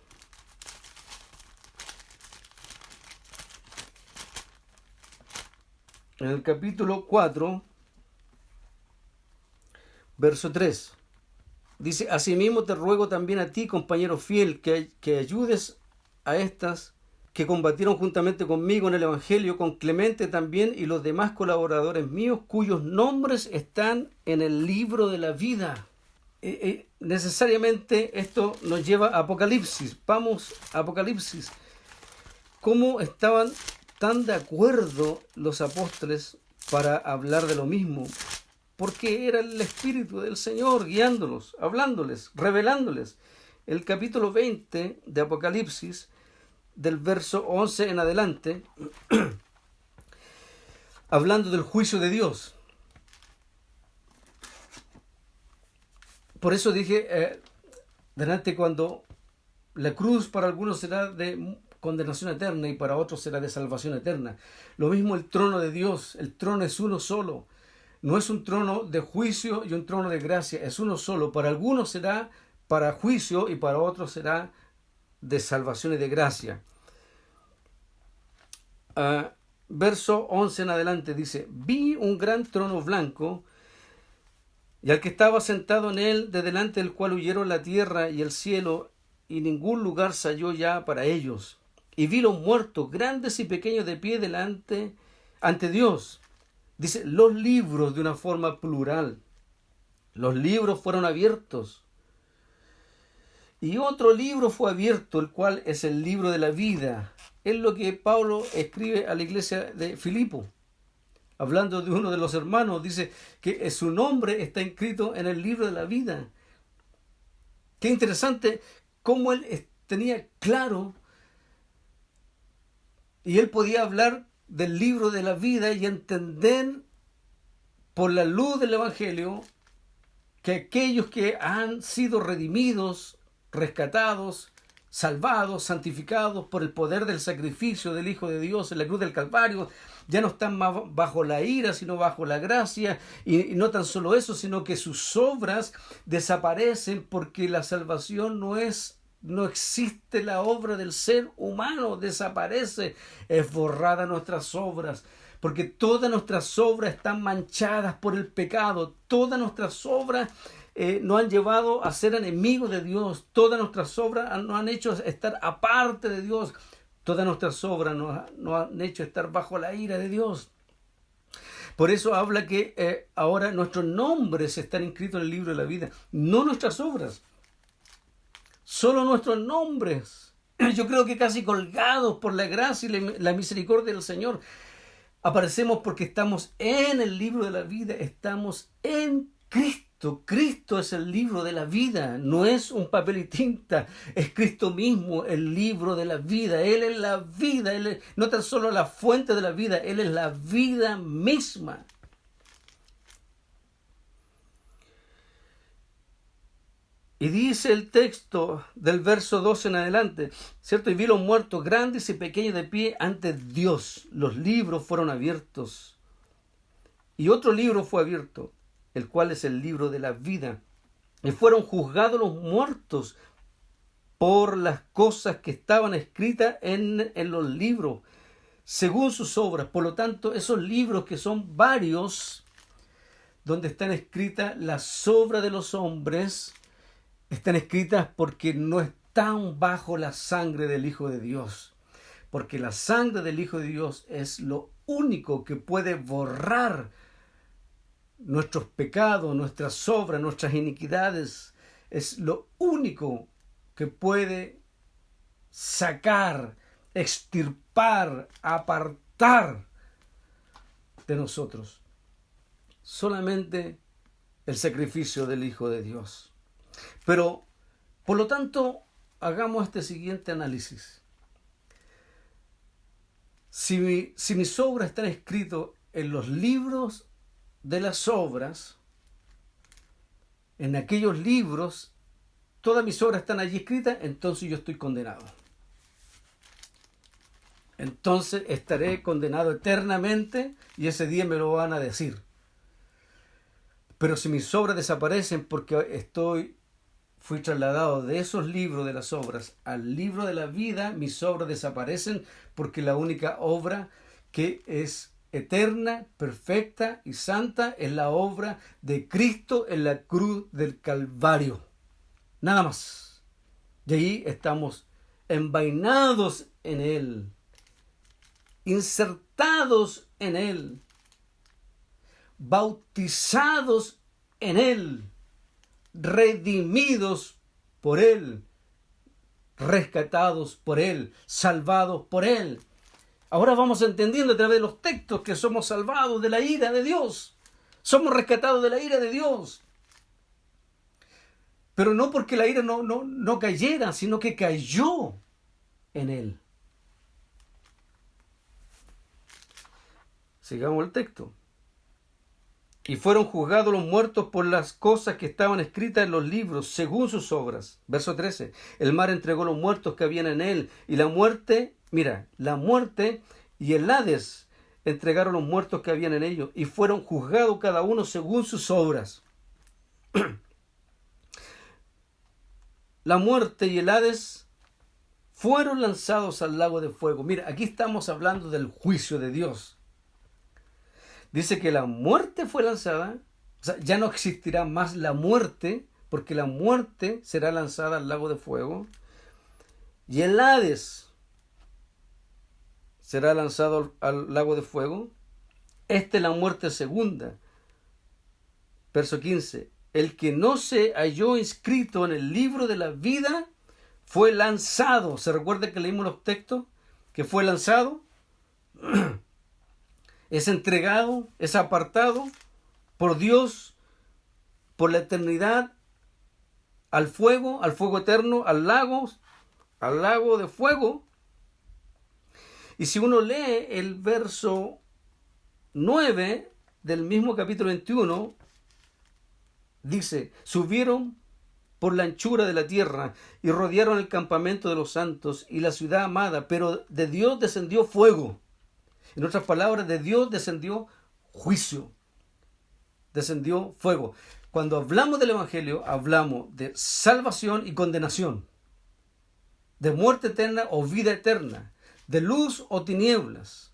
en el capítulo 4, verso 3. Dice, asimismo te ruego también a ti, compañero fiel, que ayudes a estas que combatieron juntamente conmigo en el Evangelio, con Clemente también y los demás colaboradores míos, cuyos nombres están en el libro de la vida. Necesariamente esto nos lleva a Apocalipsis. Vamos a Apocalipsis. ¿Cómo estaban tan de acuerdo los apóstoles para hablar de lo mismo? Porque era el Espíritu del Señor guiándolos, hablándoles, revelándoles. El capítulo 20 de Apocalipsis, del verso 11 en adelante, hablando del juicio de Dios. Por eso dije delante, cuando la cruz para algunos será de condenación eterna y para otros será de salvación eterna. Lo mismo el trono de Dios. El trono es uno solo. No es un trono de juicio y un trono de gracia. Es uno solo. Para algunos será para juicio y para otros será de salvación y de gracia. Verso 11 en adelante dice: vi un gran trono blanco y al que estaba sentado en él, de delante del cual huyeron la tierra y el cielo, y ningún lugar se halló ya para ellos. Y vi los muertos, grandes y pequeños, de pie delante ante Dios. Dice, los libros, de una forma plural. Los libros fueron abiertos. Y otro libro fue abierto, el cual es el libro de la vida. Es lo que Pablo escribe a la iglesia de Filipo. Hablando de uno de los hermanos, dice que su nombre está inscrito en el libro de la vida. Qué interesante cómo él tenía claro y él podía hablar del libro de la vida y entender por la luz del Evangelio que aquellos que han sido redimidos, rescatados, salvados, santificados por el poder del sacrificio del Hijo de Dios en la cruz del Calvario, ya no están más bajo la ira, sino bajo la gracia, y no tan solo eso, sino que sus obras desaparecen, porque la salvación no existe. La obra del ser humano desaparece, es borrada nuestras obras, porque todas nuestras obras están manchadas por el pecado. Todas nuestras obras nos han llevado a ser enemigos de Dios. Todas nuestras obras nos han hecho estar aparte de Dios. Todas nuestras obras nos han hecho estar bajo la ira de Dios. Por eso habla que ahora nuestros nombres están inscritos en el libro de la vida, no nuestras obras, solo nuestros nombres. Yo creo que casi colgados por la gracia y la misericordia del Señor, aparecemos porque estamos en el libro de la vida, estamos en Cristo. Cristo es el libro de la vida, no es un papel y tinta, es Cristo mismo el libro de la vida. Él es la vida, Él es no tan solo la fuente de la vida, Él es la vida misma. Y dice el texto del verso 12 en adelante, ¿cierto? Y vi los muertos grandes y pequeños de pie ante Dios. Los libros fueron abiertos. Y otro libro fue abierto, el cual es el libro de la vida. Y fueron juzgados los muertos por las cosas que estaban escritas en los libros, según sus obras. Por lo tanto, esos libros, que son varios, donde están escritas las obras de los hombres, están escritas porque no están bajo la sangre del Hijo de Dios. Porque la sangre del Hijo de Dios es lo único que puede borrar nuestros pecados, nuestras obras, nuestras iniquidades. Es lo único que puede sacar, extirpar, apartar de nosotros. Solamente el sacrificio del Hijo de Dios. Pero, por lo tanto, hagamos este siguiente análisis. Si mis obras están escritas en los libros de las obras, en aquellos libros, todas mis obras están allí escritas, entonces yo estoy condenado. Entonces estaré condenado eternamente y ese día me lo van a decir. Pero si mis obras desaparecen porque fui trasladado de esos libros de las obras al libro de la vida, mis obras desaparecen, porque la única obra que es eterna, perfecta y santa es la obra de Cristo en la cruz del Calvario. Nada más. Y ahí estamos envainados en Él, insertados en Él, bautizados en Él, redimidos por Él, rescatados por Él, salvados por Él. Ahora vamos entendiendo a través de los textos que somos salvados de la ira de Dios. Somos rescatados de la ira de Dios. Pero no porque la ira no cayera, sino que cayó en Él. Sigamos el texto. Y fueron juzgados los muertos por las cosas que estaban escritas en los libros, según sus obras. Verso 13. El mar entregó los muertos que habían en él, y la muerte, mira, la muerte y el Hades entregaron los muertos que habían en ellos, y fueron juzgados cada uno según sus obras. La muerte y el Hades fueron lanzados al lago de fuego. Mira, aquí estamos hablando del juicio de Dios. Dice que la muerte fue lanzada, o sea, ya no existirá más la muerte, porque la muerte será lanzada al lago de fuego, y el Hades será lanzado al lago de fuego. Esta es la muerte segunda. Verso 15. El que no se halló inscrito en el libro de la vida fue lanzado. ¿Se recuerda que leímos los textos? Que fue lanzado. Es entregado, es apartado por Dios, por la eternidad, al fuego eterno, al lago de fuego. Y si uno lee el verso 9 del mismo capítulo 21, dice, subieron por la anchura de la tierra y rodearon el campamento de los santos y la ciudad amada, pero de Dios descendió fuego. En otras palabras, de Dios descendió juicio, descendió fuego. Cuando hablamos del Evangelio, hablamos de salvación y condenación, de muerte eterna o vida eterna, de luz o tinieblas,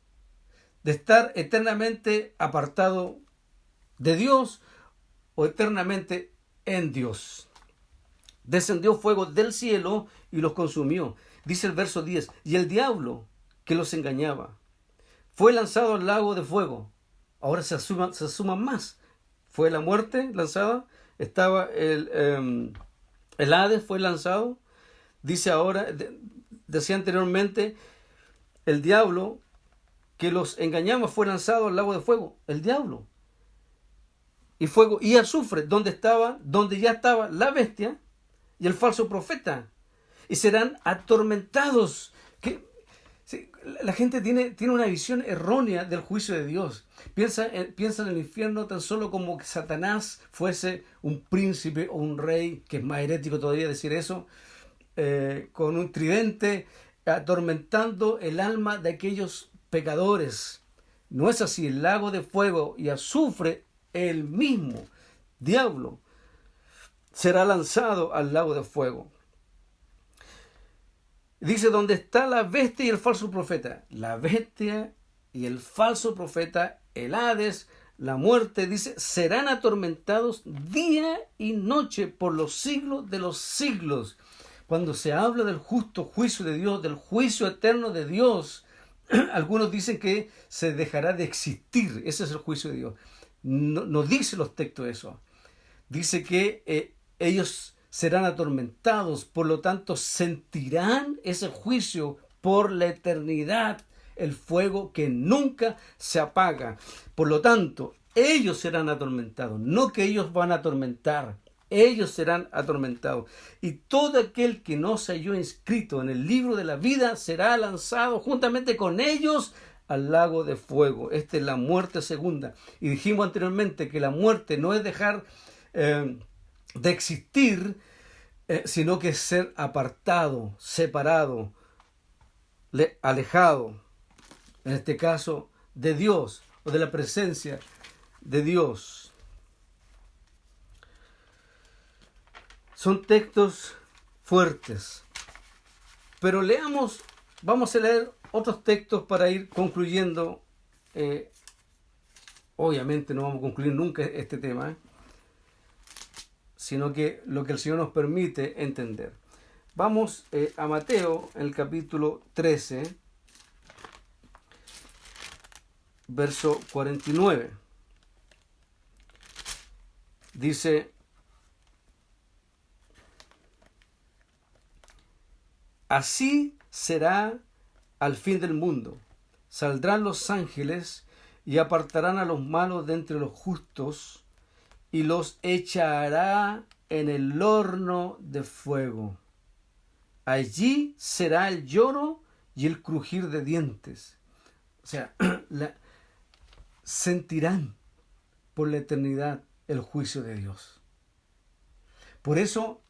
de estar eternamente apartado de Dios o eternamente en Dios. Descendió fuego del cielo y los consumió. Dice el verso 10, y el diablo que los engañaba fue lanzado al lago de fuego. Ahora se asuman más. Fue la muerte lanzada, estaba el Hades fue lanzado. Dice ahora, decía anteriormente, el diablo que los engañaba fue lanzado al lago de fuego. El diablo. Y fuego y azufre, donde ya estaba la bestia y el falso profeta. Y serán atormentados. Sí, la gente tiene una visión errónea del juicio de Dios. Piensa en el infierno tan solo como que Satanás fuese un príncipe o un rey, que es más herético todavía decir eso, con un tridente atormentando el alma de aquellos pecadores. No es así. El lago de fuego y azufre, el mismo diablo, será lanzado al lago de fuego. Dice, ¿dónde está la bestia y el falso profeta? La bestia y el falso profeta, el Hades, la muerte, dice, serán atormentados día y noche por los siglos de los siglos. Cuando se habla del justo juicio de Dios, del juicio eterno de Dios, algunos dicen que se dejará de existir. Ese es el juicio de Dios. No dice los textos eso. Dice que ellos serán atormentados, por lo tanto sentirán ese juicio por la eternidad, el fuego que nunca se apaga. Por lo tanto, ellos serán atormentados, no que ellos van a atormentar, ellos serán atormentados. Y todo aquel que no se halló inscrito en el libro de la vida será lanzado juntamente con ellos al lago de fuego. Esta es la muerte segunda. Y dijimos anteriormente que la muerte no es dejar de existir, sino que es ser apartado, separado, alejado, en este caso, de Dios o de la presencia de Dios. Son textos fuertes, pero vamos a leer otros textos para ir concluyendo. Obviamente no vamos a concluir nunca este tema, sino que lo que el Señor nos permite entender. Vamos a Mateo, en el capítulo 13, verso 49. Dice: así será al fin del mundo. Saldrán los ángeles y apartarán a los malos de entre los justos y los echará en el horno de fuego. Allí será el lloro y el crujir de dientes. O sea, sentirán por la eternidad el juicio de Dios. Por eso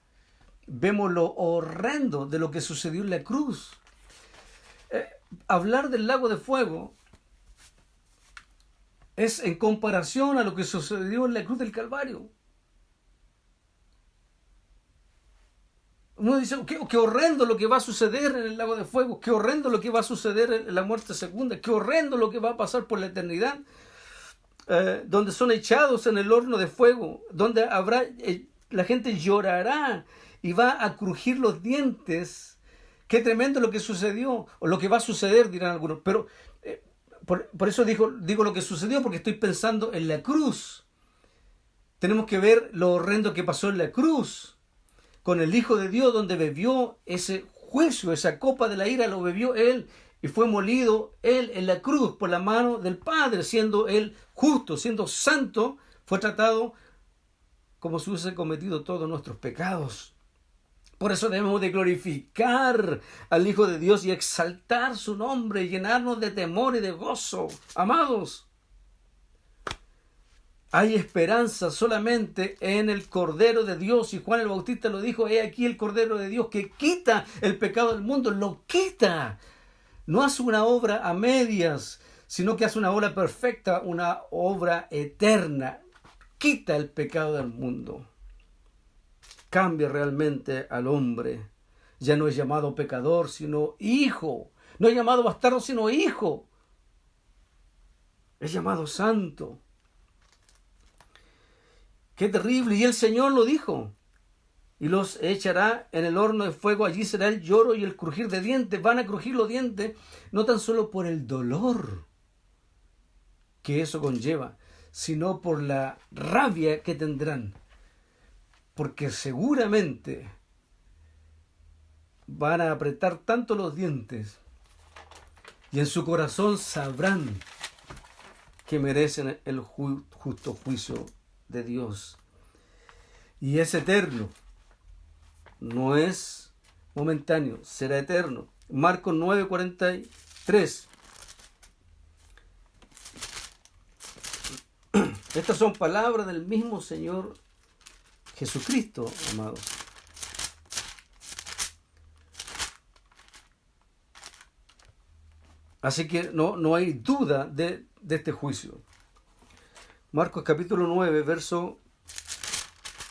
vemos lo horrendo de lo que sucedió en la cruz. Hablar del lago de fuego es en comparación a lo que sucedió en la cruz del Calvario. Uno dice, qué horrendo lo que va a suceder en el lago de fuego, qué horrendo lo que va a suceder en la muerte segunda, qué horrendo lo que va a pasar por la eternidad, donde son echados en el horno de fuego, donde habrá, la gente llorará y va a crujir los dientes. Qué tremendo lo que sucedió, o lo que va a suceder, dirán algunos. Pero por eso digo lo que sucedió, porque estoy pensando en la cruz. Tenemos que ver lo horrendo que pasó en la cruz, con el Hijo de Dios, donde bebió ese juicio, esa copa de la ira, lo bebió Él, y fue molido Él en la cruz por la mano del Padre, siendo Él justo, siendo santo, fue tratado como si hubiese cometido todos nuestros pecados. Por eso debemos de glorificar al Hijo de Dios y exaltar su nombre, y llenarnos de temor y de gozo. Amados, hay esperanza solamente en el Cordero de Dios, y Juan el Bautista lo dijo: he aquí el Cordero de Dios que quita el pecado del mundo. Lo quita. No hace una obra a medias, sino que hace una obra perfecta, una obra eterna. Quita el pecado del mundo. Cambia realmente al hombre. Ya no es llamado pecador, sino hijo. No es llamado bastardo, sino hijo. Es llamado santo. ¡Qué terrible! Y el Señor lo dijo: y los echará en el horno de fuego, allí será el lloro y el crujir de dientes. Van a crujir los dientes, no tan solo por el dolor que eso conlleva, sino por la rabia que tendrán. Porque seguramente van a apretar tanto los dientes, y en su corazón sabrán que merecen el justo juicio de Dios. Y es eterno, no es momentáneo, será eterno. Marcos 9:43. Estas son palabras del mismo Señor Jesucristo, amados. Así que no hay duda de este juicio. Marcos capítulo 9, verso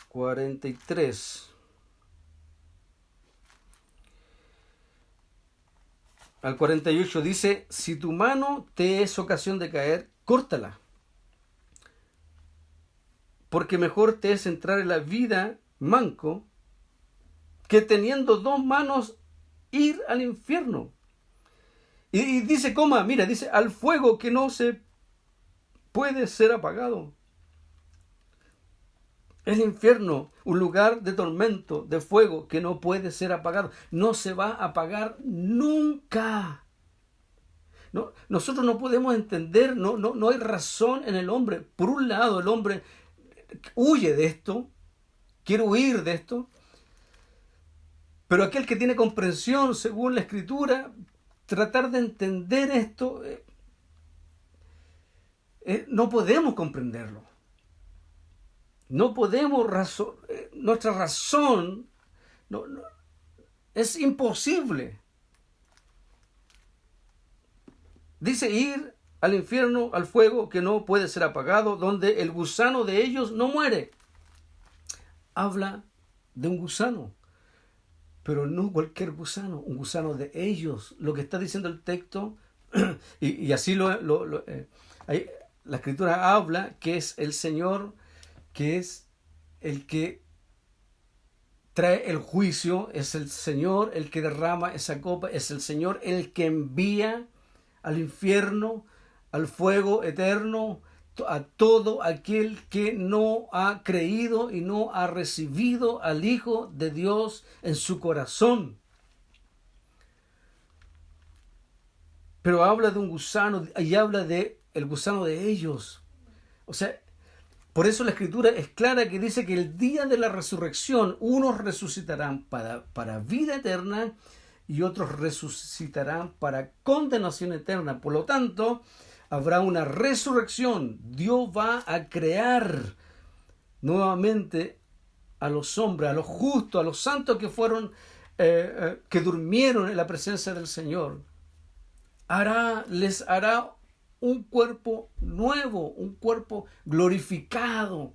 43 al 48 dice: si tu mano te es ocasión de caer, córtala, porque mejor te es entrar en la vida manco que teniendo dos manos ir al infierno. Y dice, dice, al fuego que no se puede ser apagado. El infierno, un lugar de tormento, de fuego que no puede ser apagado. No se va a apagar nunca. No, nosotros no podemos entender, no hay razón en el hombre. Por un lado, el hombre huye de esto, quiere huir de esto. Pero aquel que tiene comprensión, según la Escritura, tratar de entender esto, no podemos comprenderlo. No podemos nuestra razón es imposible. Dice ir al infierno, al fuego que no puede ser apagado, donde el gusano de ellos no muere. Habla de un gusano, pero no cualquier gusano, un gusano de ellos. Lo que está diciendo el texto, y así la Escritura habla que es el Señor, que es el que trae el juicio, es el Señor el que derrama esa copa, es el Señor el que envía al infierno, al fuego eterno, a todo aquel que no ha creído y no ha recibido al Hijo de Dios en su corazón. Pero habla de un gusano y habla de el gusano de ellos. O sea, por eso la Escritura es clara que dice que el día de la resurrección unos resucitarán para vida eterna y otros resucitarán para condenación eterna. Por lo tanto, habrá una resurrección. Dios va a crear nuevamente a los hombres, a los justos, a los santos que fueron, que durmieron en la presencia del Señor. Les hará un cuerpo nuevo, un cuerpo glorificado,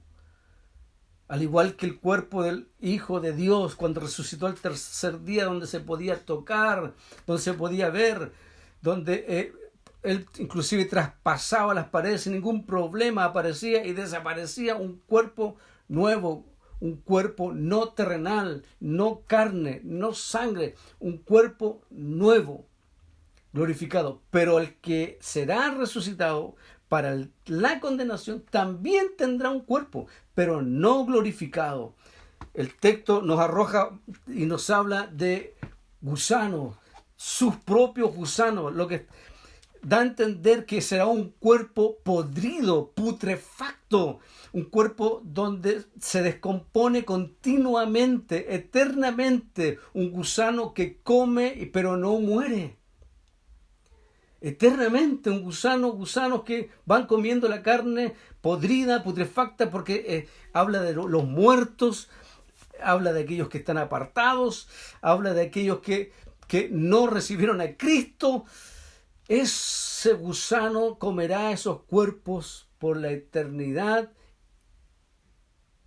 al igual que el cuerpo del Hijo de Dios cuando resucitó al tercer día, donde se podía tocar, donde se podía ver, donde él inclusive traspasaba las paredes sin ningún problema, aparecía y desaparecía un cuerpo nuevo, un cuerpo no terrenal, no carne, no sangre, un cuerpo nuevo, glorificado. Pero el que será resucitado para la condenación también tendrá un cuerpo, pero no glorificado. El texto nos arroja y nos habla de gusanos, sus propios gusanos, lo que da a entender que será un cuerpo podrido, putrefacto, un cuerpo donde se descompone continuamente, eternamente, un gusano que come pero no muere. Eternamente, gusanos que van comiendo la carne podrida, putrefacta, porque habla de los muertos, habla de aquellos que están apartados, habla de aquellos que no recibieron a Cristo. Ese gusano comerá esos cuerpos por la eternidad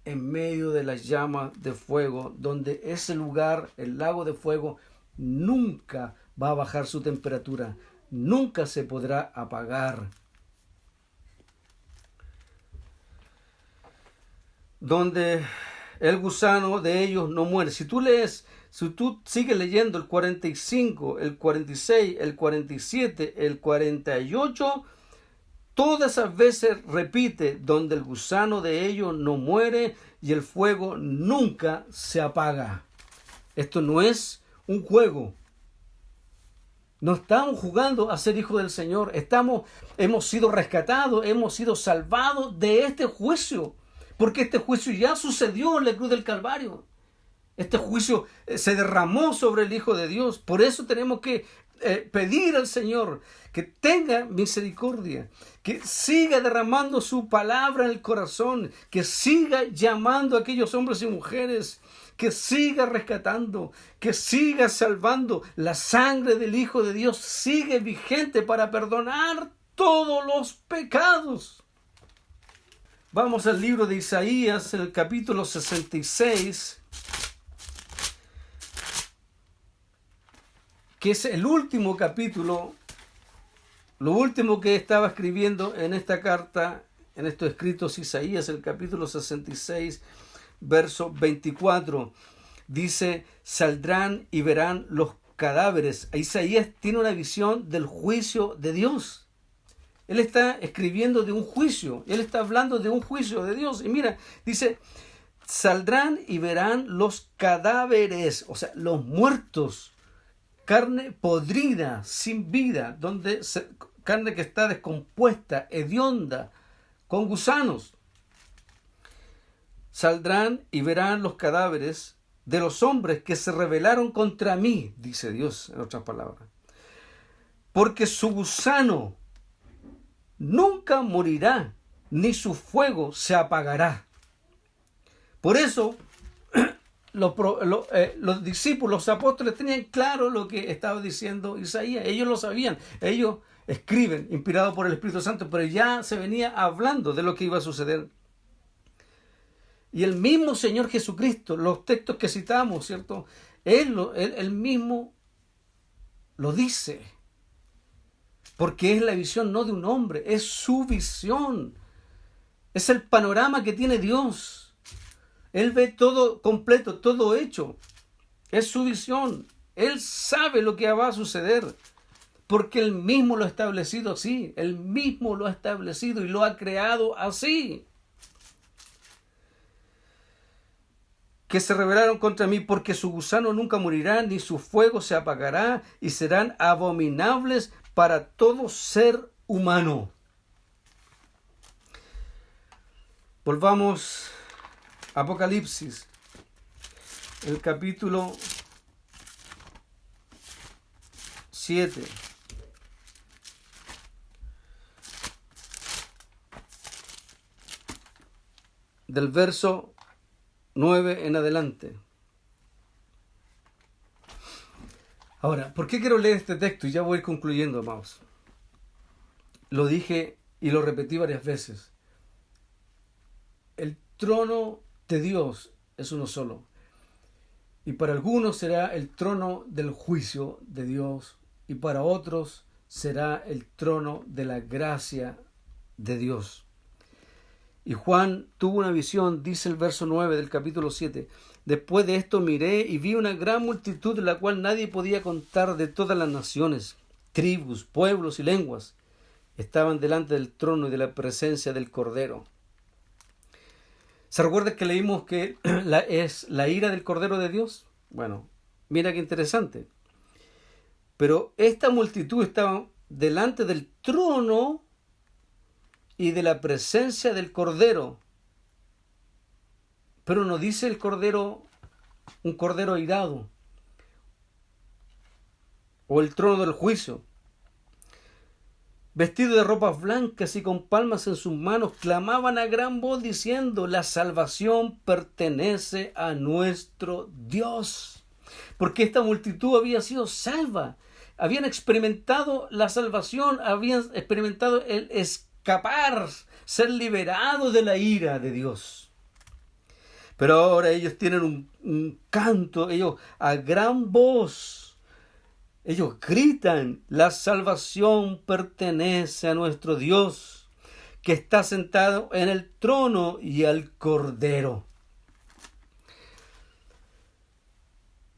en medio de las llamas de fuego, donde ese lugar, el lago de fuego, nunca va a bajar su temperatura, nunca se podrá apagar. Donde el gusano de ellos no muere. Si tú sigues leyendo el 45, el 46, el 47, el 48, todas esas veces repite, donde el gusano de ellos no muere y el fuego nunca se apaga. Esto no es un juego. No estamos jugando a ser hijos del Señor. Hemos sido rescatados, hemos sido salvados de este juicio. Porque este juicio ya sucedió en la cruz del Calvario. Este juicio se derramó sobre el Hijo de Dios. Por eso tenemos que pedir al Señor que tenga misericordia, que siga derramando su palabra en el corazón, que siga llamando a aquellos hombres y mujeres, que siga rescatando, que siga salvando. La sangre del Hijo de Dios sigue vigente para perdonar todos los pecados. Vamos al libro de Isaías, en el capítulo 66, que es el último capítulo, lo último que estaba escribiendo en esta carta, en estos escritos Isaías, el capítulo 66, verso 24, dice: saldrán y verán los cadáveres. Isaías tiene una visión del juicio de Dios. Él está escribiendo de un juicio, él está hablando de un juicio de Dios. Y mira, dice: saldrán y verán los cadáveres, o sea, los muertos, carne podrida, sin vida, carne que está descompuesta, hedionda, con gusanos. Saldrán y verán los cadáveres de los hombres que se rebelaron contra mí, dice Dios, en otras palabras. Porque su gusano nunca morirá, ni su fuego se apagará. Por eso los discípulos, los apóstoles tenían claro lo que estaba diciendo Isaías. Ellos lo sabían. Ellos escriben, inspirados por el Espíritu Santo, pero ya se venía hablando de lo que iba a suceder. Y el mismo Señor Jesucristo, los textos que citamos, ¿cierto? Él mismo lo dice. Porque es la visión no de un hombre, es su visión. Es el panorama que tiene Dios. Él ve todo completo, todo hecho. Es su visión. Él sabe lo que va a suceder, porque Él mismo lo ha establecido así. Él mismo lo ha establecido y lo ha creado así. Que se rebelaron contra mí, porque su gusano nunca morirá, ni su fuego se apagará, y serán abominables para todo ser humano. Volvamos a Apocalipsis, el capítulo 7. Del verso 9 en adelante. Ahora, ¿por qué quiero leer este texto? Y ya voy concluyendo, amados. Lo dije y lo repetí varias veces. El trono de Dios es uno solo. Y para algunos será el trono del juicio de Dios, y para otros será el trono de la gracia de Dios. Y Juan tuvo una visión, dice el verso 9 del capítulo 7. Después de esto miré y vi una gran multitud, la cual nadie podía contar, de todas las naciones, tribus, pueblos y lenguas. Estaban delante del trono y de la presencia del Cordero. ¿Se recuerda que leímos que es la ira del Cordero de Dios? Bueno, mira qué interesante. Pero esta multitud estaba delante del trono y de la presencia del Cordero. Pero no dice el Cordero, un Cordero airado, o el trono del juicio. Vestidos de ropas blancas y con palmas en sus manos, clamaban a gran voz diciendo: la salvación pertenece a nuestro Dios. Porque esta multitud había sido salva. Habían experimentado la salvación, habían experimentado el escapar, ser liberados de la ira de Dios. Pero ahora ellos tienen un canto, ellos a gran voz, ellos gritan: la salvación pertenece a nuestro Dios, que está sentado en el trono y al Cordero.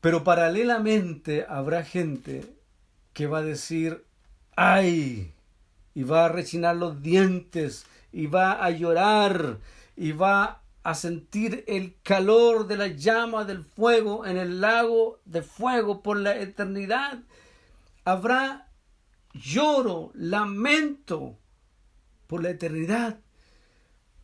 Pero paralelamente habrá gente que va a decir: ¡ay! Y va a rechinar los dientes, y va a llorar, y va a sentir el calor de la llama del fuego en el lago de fuego por la eternidad. Habrá lloro, lamento por la eternidad.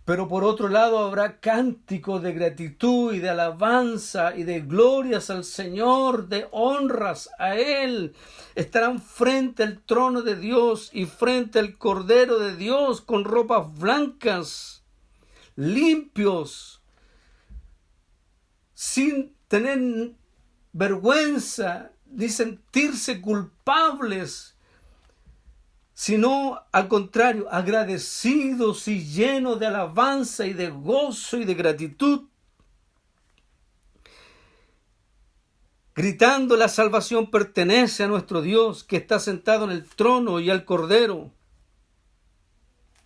Pero por otro lado habrá cánticos de gratitud y de alabanza y de glorias al Señor, de honras a Él. Estarán frente al trono de Dios y frente al Cordero de Dios con ropas blancas, limpios, sin tener vergüenza ni sentirse culpables, sino al contrario, agradecidos y llenos de alabanza y de gozo y de gratitud, gritando: la salvación pertenece a nuestro Dios, que está sentado en el trono y al Cordero.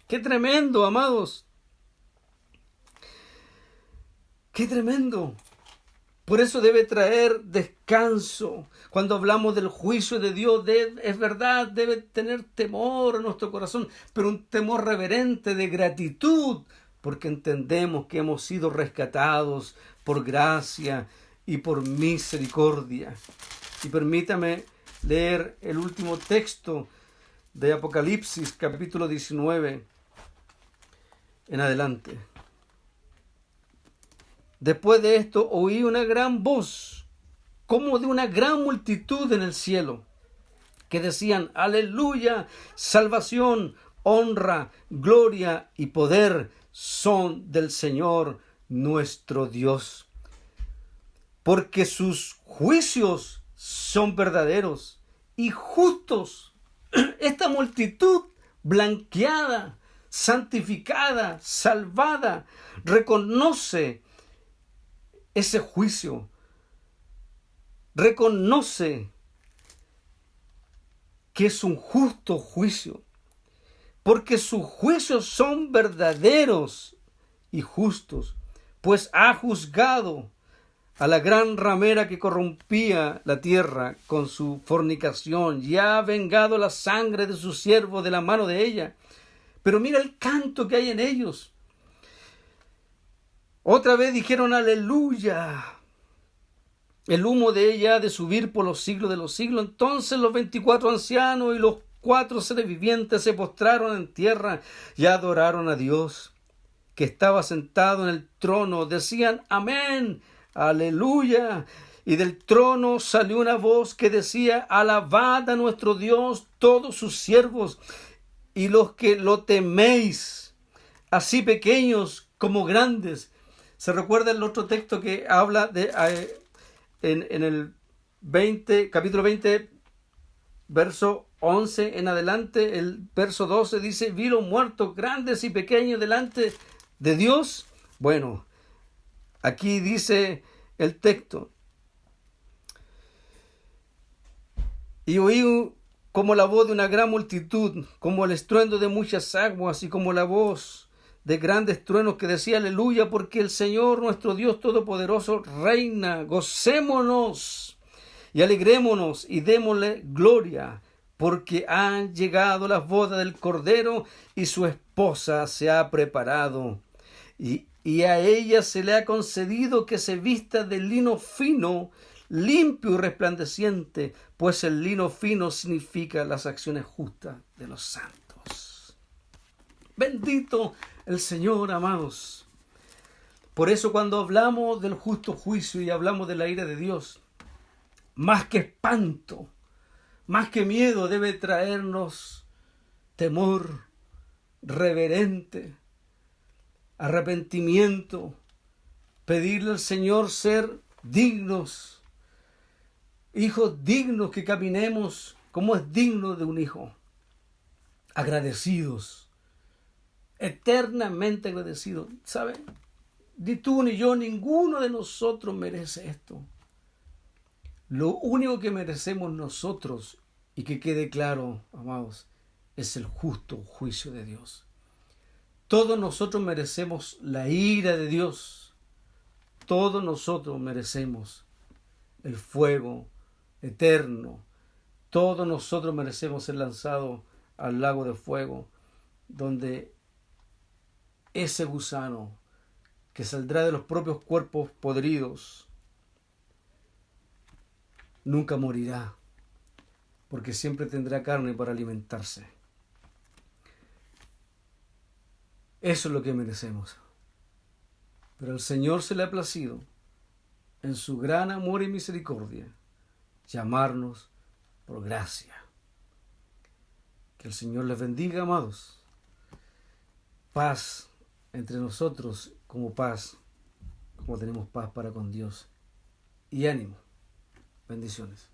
¡Qué tremendo, amados! ¡Qué tremendo! Por eso debe traer descanso. Cuando hablamos del juicio de Dios, es verdad, debe tener temor en nuestro corazón, pero un temor reverente de gratitud, porque entendemos que hemos sido rescatados por gracia y por misericordia. Y permítame leer el último texto de Apocalipsis, capítulo 19, en adelante. Después de esto oí una gran voz, como de una gran multitud en el cielo, que decían: aleluya, salvación, honra, gloria y poder son del Señor nuestro Dios. Porque sus juicios son verdaderos y justos. Esta multitud blanqueada, santificada, salvada, reconoce ese juicio, reconoce que es un justo juicio, porque sus juicios son verdaderos y justos, pues ha juzgado a la gran ramera que corrompía la tierra con su fornicación, y ha vengado la sangre de sus siervos de la mano de ella. Pero mira el canto que hay en ellos. Otra vez dijeron aleluya. El humo de ella ha de subir por los siglos de los siglos. Entonces los 24 ancianos y los 4 seres vivientes se postraron en tierra y adoraron a Dios, que estaba sentado en el trono. Decían amén, aleluya. Y del trono salió una voz que decía: alabad a nuestro Dios todos sus siervos y los que lo teméis, así pequeños como grandes. ¿Se recuerda el otro texto que habla de en el capítulo 20, verso 11 en adelante? El verso 12 dice: vi los muertos grandes y pequeños delante de Dios. Bueno, aquí dice el texto: y oí como la voz de una gran multitud, como el estruendo de muchas aguas, y como la voz de grandes truenos que decía aleluya, porque el Señor nuestro Dios Todopoderoso reina. Gocémonos y alegrémonos y démosle gloria, porque han llegado las bodas del Cordero y su esposa se ha preparado. Y a ella se le ha concedido que se vista de lino fino, limpio y resplandeciente, pues el lino fino significa las acciones justas de los santos. Bendito el Señor, amados. Por eso cuando hablamos del justo juicio y hablamos de la ira de Dios, más que espanto, más que miedo, debe traernos temor reverente, arrepentimiento, pedirle al Señor ser dignos, hijos dignos, que caminemos como es digno de un hijo, agradecidos, eternamente agradecidos. ¿Saben? Ni tú ni yo, ninguno de nosotros merece esto. Lo único que merecemos nosotros, y que quede claro, amados, es el justo juicio de Dios. Todos nosotros merecemos la ira de Dios. Todos nosotros merecemos el fuego eterno. Todos nosotros merecemos ser lanzados al lago de fuego, donde ese gusano que saldrá de los propios cuerpos podridos nunca morirá, porque siempre tendrá carne para alimentarse. Eso es lo que merecemos. Pero al Señor se le ha placido, en su gran amor y misericordia, llamarnos por gracia. Que el Señor les bendiga, amados. Paz entre nosotros, como tenemos paz para con Dios. Y ánimo. Bendiciones.